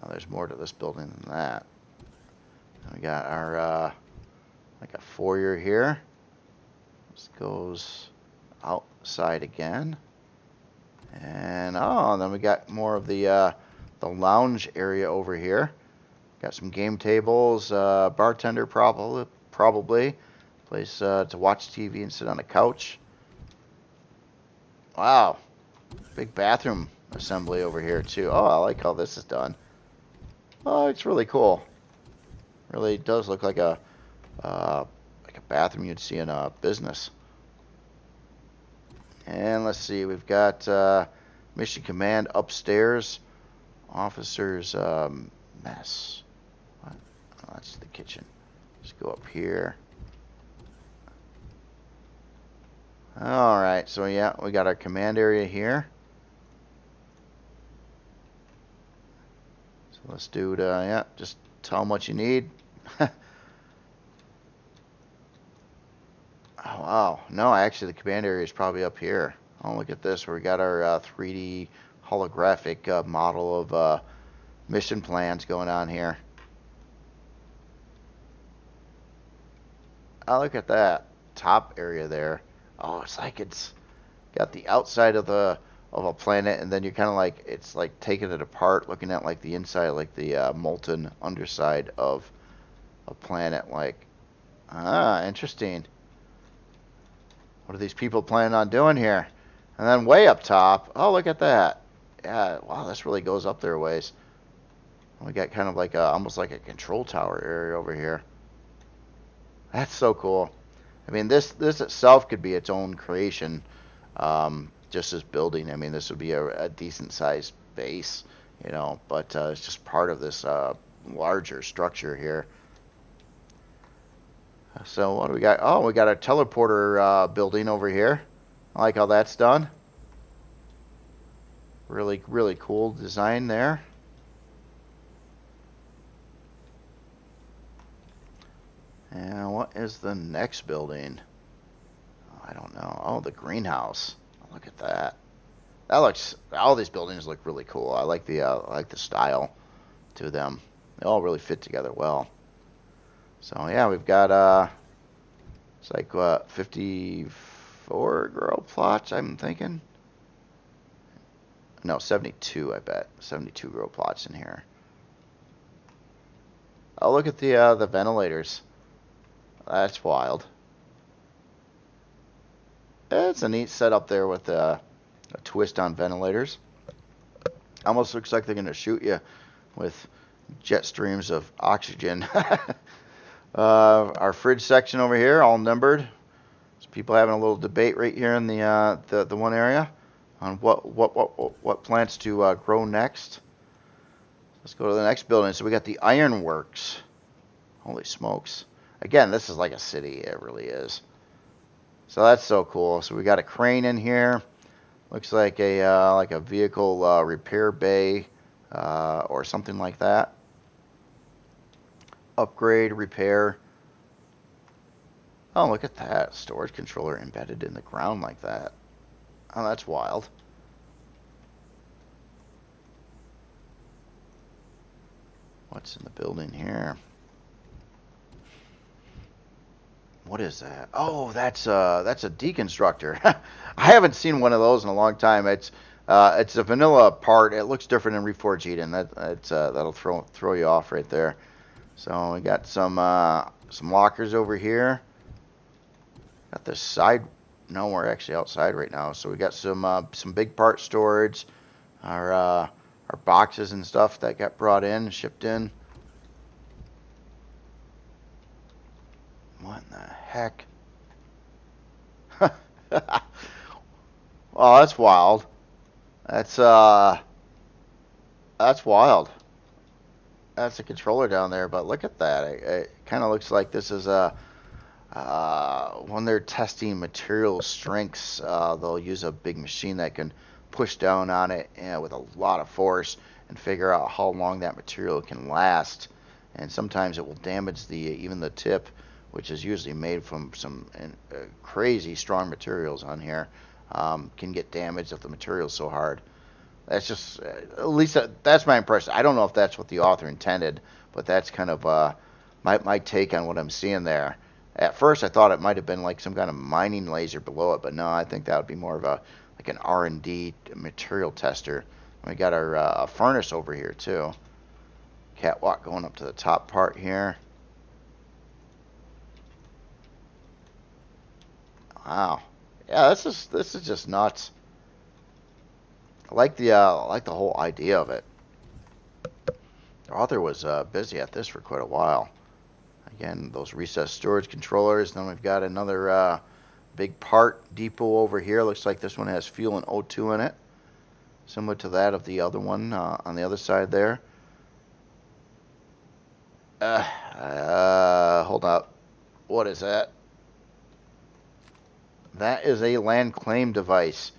[SPEAKER 1] Oh, there's more to this building than that. And we got our like a foyer here. This goes outside again. And then we got more of the lounge area over here. Got some game tables, bartender probably. Place to watch TV and sit on a couch. Wow. Big bathroom assembly over here too. Oh, I like how this is done. Oh, it's really cool. Really does look like a bathroom you'd see in a business. And let's see, we've got Mission Command upstairs. Officers mess. What? Oh, that's the kitchen. Let's go up here. Alright, so yeah, we got our command area here. So let's do yeah, just tell them what you need. Oh, wow. No, actually, the command area is probably up here. Oh, look at this, where we got our 3D holographic model of mission plans going on here. Oh, look at that top area there. Oh, it's like it's got the outside of a planet, and then you're kind of like, it's like taking it apart, looking at like the inside, like the molten underside of a planet. Like, interesting. What are these people planning on doing here? And then way up top, oh, look at that. Yeah, wow, this really goes up there a ways. We got kind of like almost like a control tower area over here. That's so cool. I mean, this itself could be its own creation, just as building. I mean, this would be a decent sized base, you know, but it's just part of this larger structure here. So what do we got? Oh, we got a teleporter building over here. I like how that's done. Really cool design there. And what is the next building? Oh, I don't know. Oh, the greenhouse. Oh, look at that. That looks. All these buildings look really cool. I like the style to them. They all really fit together well. So yeah, we've got it's like 54 grow plots, I'm thinking. No, 72, I bet. 72 grow plots in here. Oh, look at the ventilators. That's wild. It's a neat setup there with a twist on ventilators. Almost looks like they're going to shoot you with jet streams of oxygen. Our fridge section over here, all numbered. So people having a little debate right here in the one area on what plants to grow next. Let's go to the next building. So we got the Iron Works. Holy smokes! Again, this is like a city. It really is. So that's so cool. So we got a crane in here. Looks like a vehicle repair bay or something like that. Upgrade, repair. Oh, look at that. Storage controller embedded in the ground like that. Oh, that's wild. What's in the building here? What is that? Oh, that's a deconstructor. I haven't seen one of those in a long time. It's a vanilla part. It looks different in Reforge Eden. That'll throw you off right there. So we got some lockers over here. Got this side. No, we're actually outside right now. So we got some big part storage. Our boxes and stuff that got brought in, shipped in. What in the heck? Oh, that's wild. That's wild. That's a controller down there, but look at that. It kind of looks like this is when they're testing material strengths, they'll use a big machine that can push down on it with a lot of force and figure out how long that material can last. And sometimes it will damage even the tip, which is usually made from some crazy strong materials on here, can get damaged if the material's so hard. That's just, at least that's my impression. I don't know if that's what the author intended, but that's kind of my take on what I'm seeing there. At first, I thought it might have been like some kind of mining laser below it, but no, I think that would be more of like an R&D material tester. We got our furnace over here too. Catwalk going up to the top part here. Wow, yeah, this is just nuts. I like the whole idea of it. The author was busy at this for quite a while. Again, those recessed storage controllers. Then we've got another big part depot over here. Looks like this one has fuel and O2 in it, similar to that of the other one on the other side there. Hold up. What is that? That is a land claim device.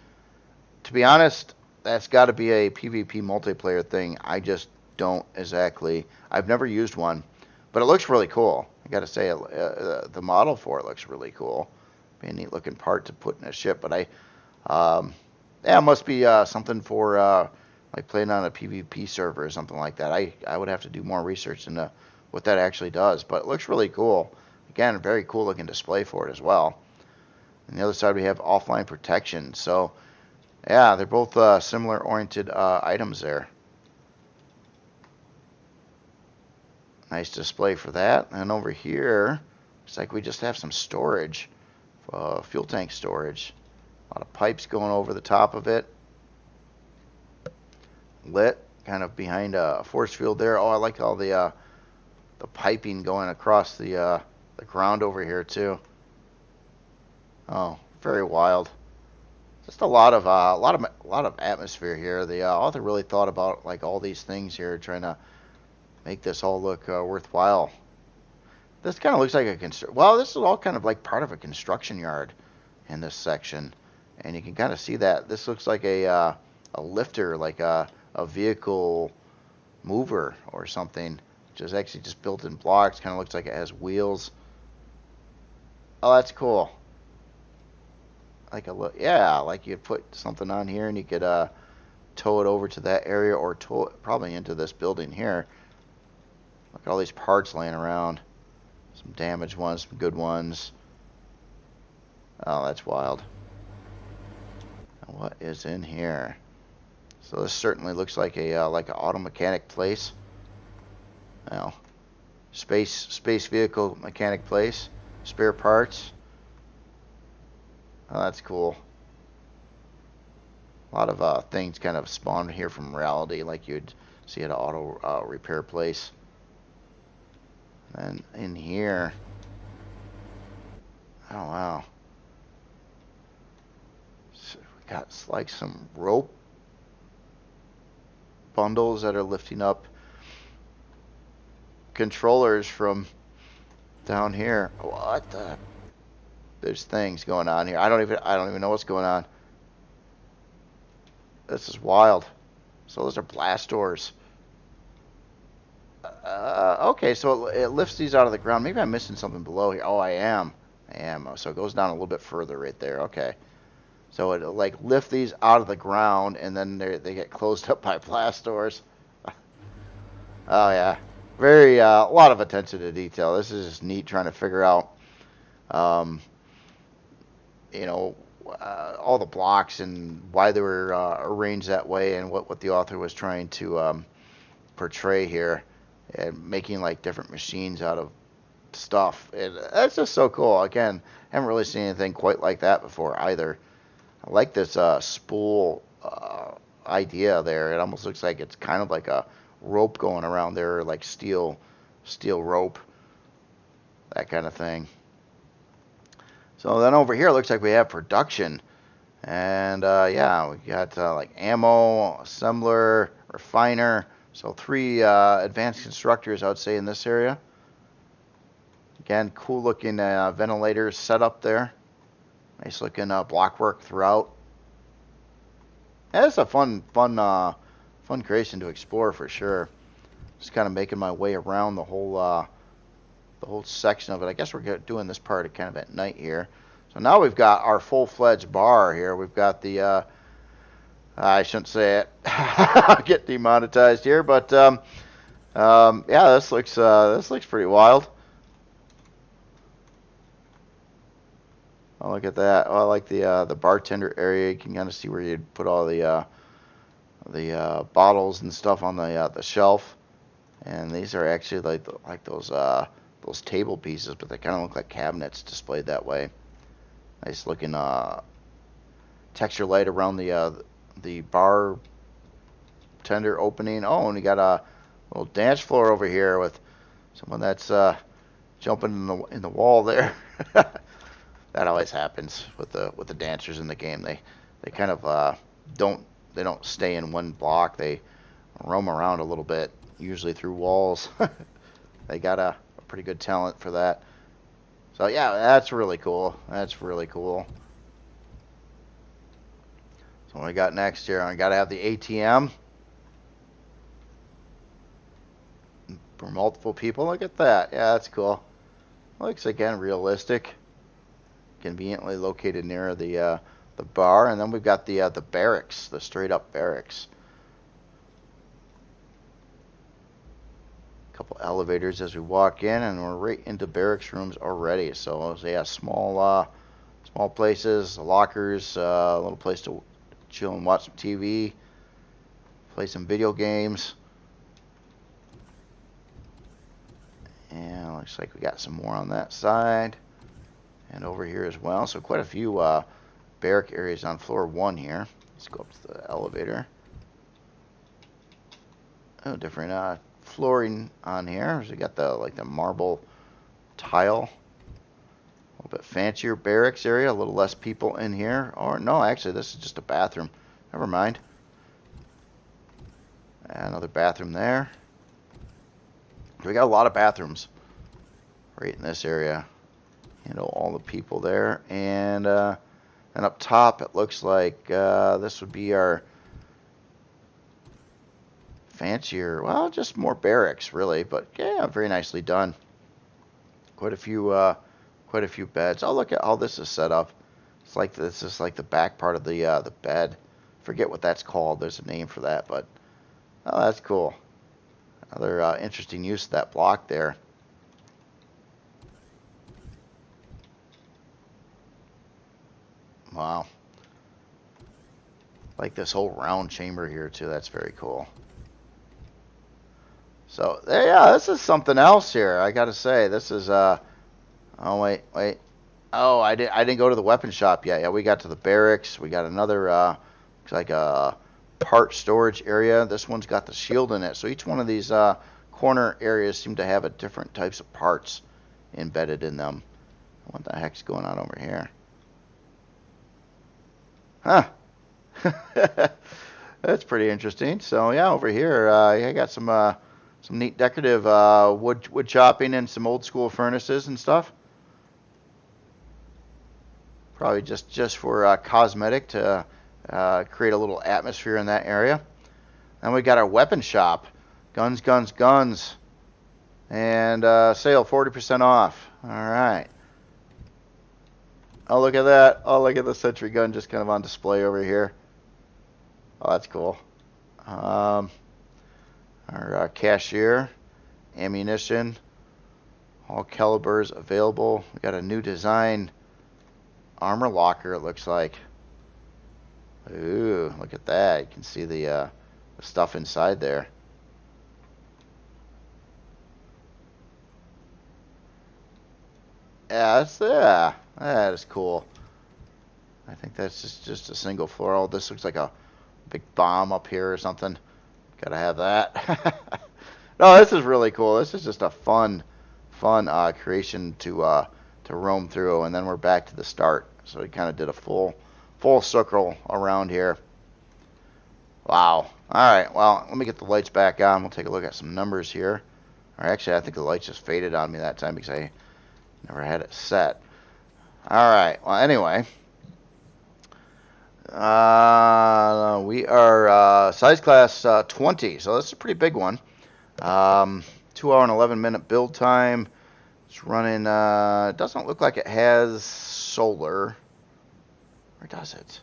[SPEAKER 1] To be honest, that's got to be a PvP multiplayer thing. I just don't exactly. I've never used one, but it looks really cool. I got to say, the model for it looks really cool. Be a neat looking part to put in a ship. But yeah, it must be something for like playing on a PvP server or something like that. I would have to do more research into what that actually does. But it looks really cool. Again, a very cool looking display for it as well. On the other side, we have offline protection. So, yeah, they're both similar oriented items there. Nice display for that. And over here, looks like we just have some storage, fuel tank storage. A lot of pipes going over the top of it. Lit, kind of behind a force field there. Oh, I like all the piping going across the ground over here too. Oh, very wild. Just a lot of atmosphere here. The author really thought about like all these things here, trying to make this all look worthwhile. This kind of looks like this is all kind of like part of a construction yard in this section, and you can kind of see that this looks like a lifter, like a vehicle mover or something, which is actually just built in blocks. Kind of looks like it has wheels. Oh, that's cool. Like you put something on here and you could tow it over to that area or tow it probably into this building here. Look at all these parts laying around. Some damaged ones, some good ones. Oh, that's wild. Now, what is in here? So this certainly looks like a like an auto mechanic place. Well, space vehicle mechanic place. Spare parts. Oh, that's cool. A lot of things kind of spawn here from reality, like you'd see at an auto repair place. And in here, oh wow, so we got like some rope bundles that are lifting up controllers from down here. What the? There's things going on here. I don't even know what's going on. This is wild. So those are blast doors. Okay, so it lifts these out of the ground. Maybe I'm missing something below here. Oh, I am. So it goes down a little bit further right there. Okay. So it like lift these out of the ground, and then they get closed up by blast doors. Oh yeah, very a lot of attention to detail. This is just neat trying to figure out, you know, all the blocks and why they were arranged that way, and what the author was trying to portray here, and making like different machines out of stuff. And that's just so cool. Again, haven't really seen anything quite like that before either. I like this spool idea there. It almost looks like it's kind of like a rope going around there, like steel rope, that kind of thing. So then over here, it looks like we have production. And yeah, we got like ammo, assembler, refiner. So 3 advanced constructors, I would say, in this area. Again, cool looking ventilators set up there. Nice looking blockwork throughout. Yeah, it's a fun creation to explore for sure. Just kind of making my way around the whole section of it. I guess we're doing this part kind of at night here. So now we've got our full-fledged bar here. We've got the I shouldn't say it. I'll get demonetized here, but yeah, this looks pretty wild. Oh, look at that. Oh, I like the bartender area. You can kind of see where you'd put all the bottles and stuff on the shelf. And these are actually like those table pieces, but they kind of look like cabinets displayed that way. Nice looking texture light around the bar tender opening. Oh, and we got a little dance floor over here with someone that's jumping in the wall there. That always happens with the dancers in the game. They kind of don't stay in one block. They roam around a little bit, usually through walls. They got a pretty good talent for that. So yeah, that's really cool. That's really cool. So what we got next here? I got to have the ATM for multiple people. Look at that. Yeah, that's cool. Looks again realistic. Conveniently located near the bar, and then we've got the barracks, the straight up barracks. A couple elevators as we walk in, and we're right into barracks rooms already. So yeah, small places, lockers, a little place to chill and watch some TV, play some video games. And looks like we got some more on that side. And over here as well. So quite a few barrack areas on floor 1 here. Let's go up to the elevator. Oh, different flooring on here. So we got the marble tile. A little bit fancier barracks area. A little less people in here. Or no, actually this is just a bathroom. Never mind. Another bathroom there. We got a lot of bathrooms right in this area. You know, all the people there. And up top, it looks like this would be our fancier, well, just more barracks, really. But yeah, very nicely done. Quite a few beds. Oh, look at how this is set up. It's like this is like the back part of the bed. Forget what that's called. There's a name for that, but oh, that's cool. Another interesting use of that block there. Wow. Like this whole round chamber here too. That's very cool. So yeah, this is something else here. I gotta say, this is oh wait. Oh, I didn't go to the weapon shop yet. Yeah, we got to the barracks. We got another looks like a part storage area. This one's got the shield in it. So each one of these corner areas seem to have a different types of parts embedded in them. What the heck's going on over here? Huh. That's pretty interesting. So yeah, over here, I got some neat decorative wood chopping and some old school furnaces and stuff. Probably just for cosmetic to create a little atmosphere in that area. Then we got our weapon shop, guns, and sale 40% off. All right. Oh, look at that. Oh, look at the sentry gun just kind of on display over here. Oh, that's cool. Our cashier, ammunition, all calibers available. We got a new design armor locker, it looks like. Ooh, look at that. You can see the stuff inside there. Yeah, that is cool. I think that's just a single floor. Oh, this looks like a big bomb up here or something. Gotta have that. No, this is really cool. This is just a fun creation to roam through, and then we're back to the start. So we kind of did a full circle around here. Wow. All right. Well, let me get the lights back on. We'll take a look at some numbers here. Or actually, I think the lights just faded on me that time because I never had it set. All right. Well, anyway, we are size class 20, so that's a pretty big one. 2 hour and 11-minute build time. It's running. It doesn't look like it has solar. Or does it?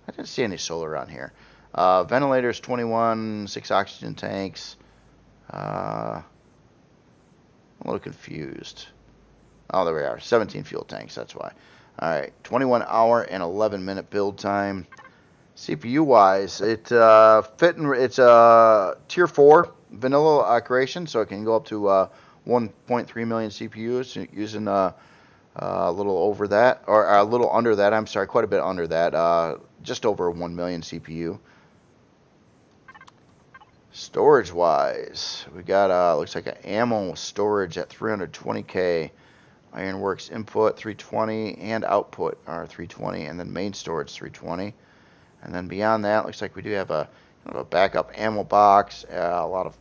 [SPEAKER 1] I didn't see any solar on here. Ventilators 21, 6 oxygen tanks. I'm a little confused. Oh, there we are. 17 fuel tanks, that's why. All right, 21 hour and 11-minute build time. CPU-wise, it's tier 4 vanilla creation, so it can go up to 1.3 million CPUs using a little over that, or a little under that. I'm sorry, quite a bit under that. Just over 1 million CPU. Storage-wise, we got looks like an ammo storage at 320K. Ironworks input 320 and output are 320, and then main storage 320. And then beyond that, looks like we do have a backup ammo box, a lot of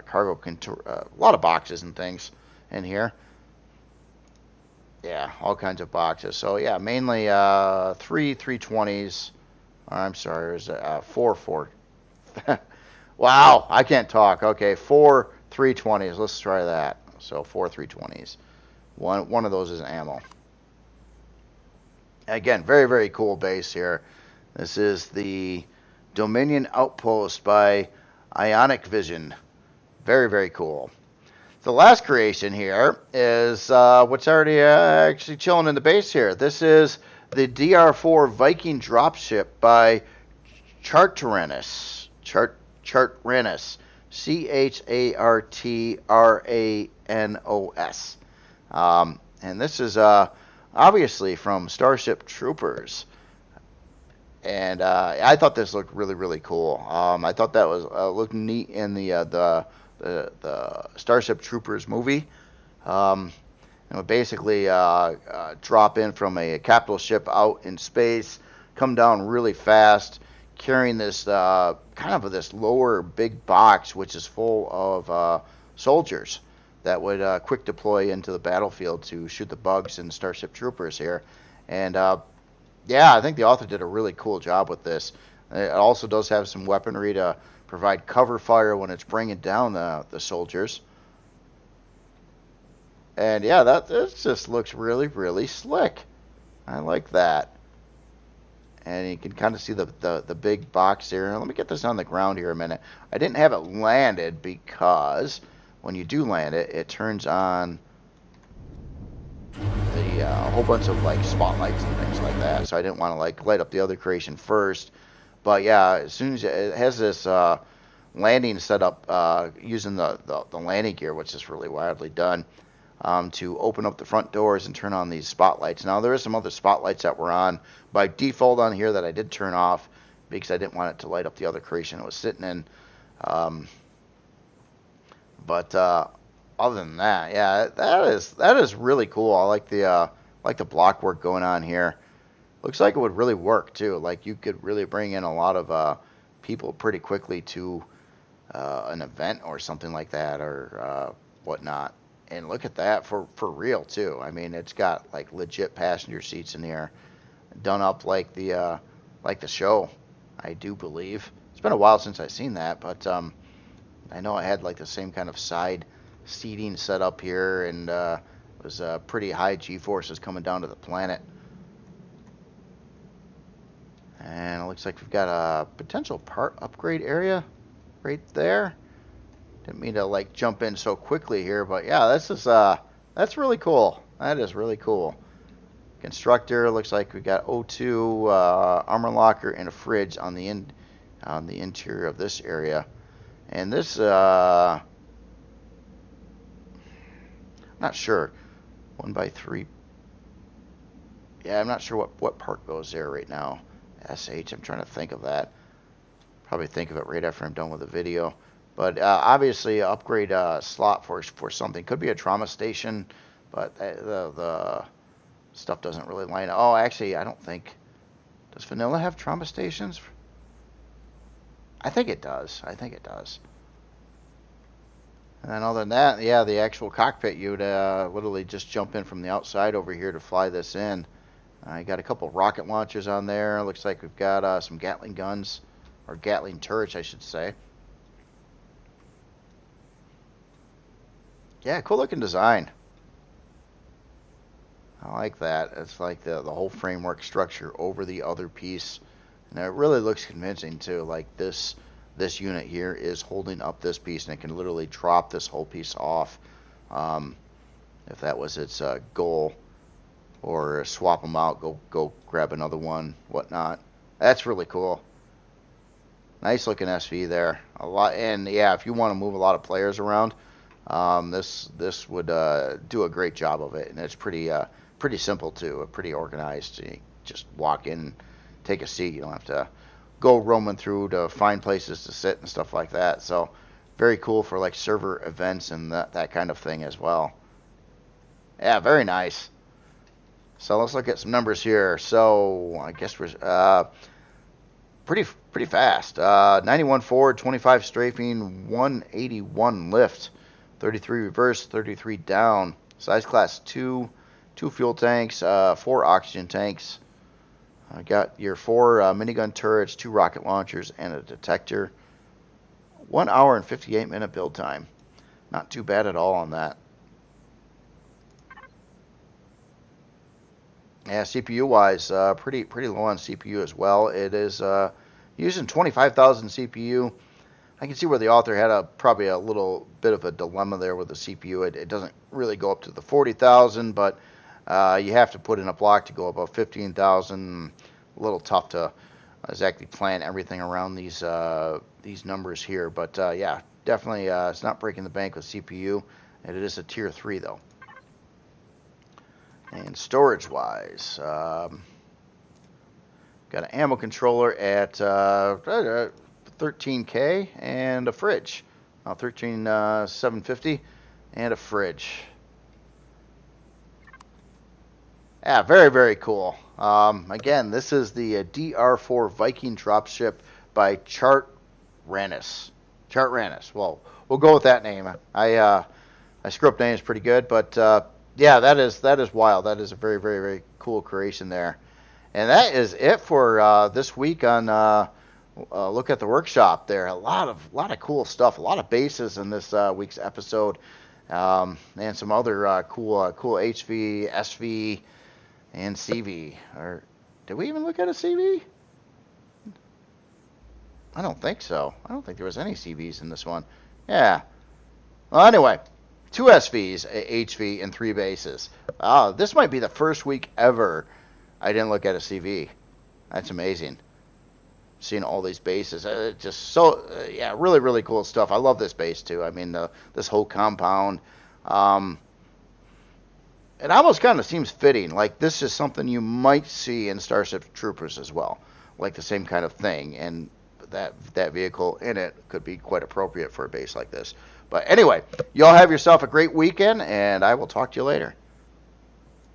[SPEAKER 1] cargo, a lot of boxes and things in here. Yeah, all kinds of boxes. So yeah, mainly 3 320s. I'm sorry, there's 4. Wow, I can't talk. Okay, 4 320s. Let's try that. So 4 320s. One of those is ammo. Again, very, very cool base here. This is the Dominion Outpost by Ionic Vision. Very, very cool. The last creation here is what's already actually chilling in the base here. This is the DR4 Viking dropship by Chartranos. Chartranos. Chartranos. And this is obviously from Starship Troopers. And I thought this looked really, really cool. I thought that was looked neat in the Starship Troopers movie. And would basically drop in from a capital ship out in space, come down really fast, carrying this kind of this lower big box, which is full of soldiers that would quick deploy into the battlefield to shoot the bugs and Starship Troopers here. And yeah, I think the author did a really cool job with this. It also does have some weaponry to provide cover fire when it's bringing down the soldiers. And yeah, this just looks really, really slick. I like that. and you can kind of see the big box there. Let me get this on the ground here a minute. I didn't have it landed because when you do land it, it turns on the whole bunch of like spotlights and things like that. So I didn't want to like light up the other creation first. But yeah, as soon as it has this landing set up using the landing gear, which is really wildly done, to open up the front doors and turn on these spotlights. Now there is some other spotlights that were on by default on here that I did turn off because I didn't want it to light up the other creation it was sitting in. But other than that, yeah, that is really cool. I like the block work going on here. Looks like it would really work too. Like you could really bring in a lot of people pretty quickly to an event or something like that or whatnot. And look at that for real too. I mean, it's got like legit passenger seats in here, done up like the show. I do believe it's been a while since I've seen that, but I know I had like the same kind of side seating set up here, and it was pretty high G-forces coming down to the planet. And it looks like we've got a potential part upgrade area right there. Didn't mean to like jump in so quickly here, but yeah, that's really cool. That is really cool. Constructor looks like we got O2, armor locker, and a fridge on the interior of this area. And this, I'm not sure. 1x3. Yeah, I'm not sure what part goes there right now. SH, I'm trying to think of that. Probably think of it right after I'm done with the video. But obviously, upgrade slot for something. Could be a trauma station, but the stuff doesn't really line up. Oh, actually, I don't think. Does Vanilla have trauma stations? I think it does. I think it does. And then other than that, yeah, the actual cockpit, you'd literally just jump in from the outside over here to fly this in. I got a couple rocket launchers on there. Looks like we've got some Gatling guns, or Gatling turrets, I should say. Yeah, cool looking design. I like that. It's like the whole framework structure over the other piece. And it really looks convincing too. Like this unit here is holding up this piece, and it can literally drop this whole piece off if that was its goal. Or swap them out, go grab another one, whatnot. That's really cool. Nice looking SV there. A lot, and yeah, if you want to move a lot of players around, this would do a great job of it, and it's pretty simple too, pretty organized. You just walk in, take a seat. You don't have to go roaming through to find places to sit and stuff like that. So very cool for like server events and that kind of thing as well. Yeah, very nice. So let's look at some numbers here. So I guess we're pretty fast. 91 forward, 25 strafing, 181 lift, 33 reverse, 33 down. Size class 2, 2 fuel tanks, 4 oxygen tanks. I got your 4 minigun turrets, 2 rocket launchers, and a detector. 1 hour and 58-minute build time. Not too bad at all on that. Yeah, CPU-wise, pretty low on CPU as well. It is using 25,000 CPU. I can see where the author had probably a little bit of a dilemma there with the CPU. It doesn't really go up to the 40,000, but you have to put in a block to go above 15,000. A little tough to exactly plan everything around these numbers here, but yeah, definitely it's not breaking the bank with CPU, and it is a tier 3 though. And storage-wise, got an ammo controller at 13K and a fridge, 13,750, and a fridge. Yeah, very cool. Again, this is the DR4 Viking dropship by Chartranus. Well, we'll go with that name. I screw up names pretty good, but yeah, that is wild. That is a very cool creation there. And that is it for this week on Look at the Workshop there. A lot of cool stuff, a lot of bases in this week's episode, and some other cool HV, SV, and CV. Or Did we even look at a CV? I don't think so. I don't think there was any CVs in this one. Yeah. Well, anyway, 2 SVs, a HV, and 3 bases. This might be the first week ever I didn't look at a CV. That's amazing. Seeing all these bases, just so yeah, really really cool stuff. I love this base too. I mean, this whole compound. It almost kind of seems fitting. Like this is something you might see in Starship Troopers as well, like the same kind of thing. And that vehicle in it could be quite appropriate for a base like this. But anyway, y'all have yourself a great weekend, and I will talk to you later.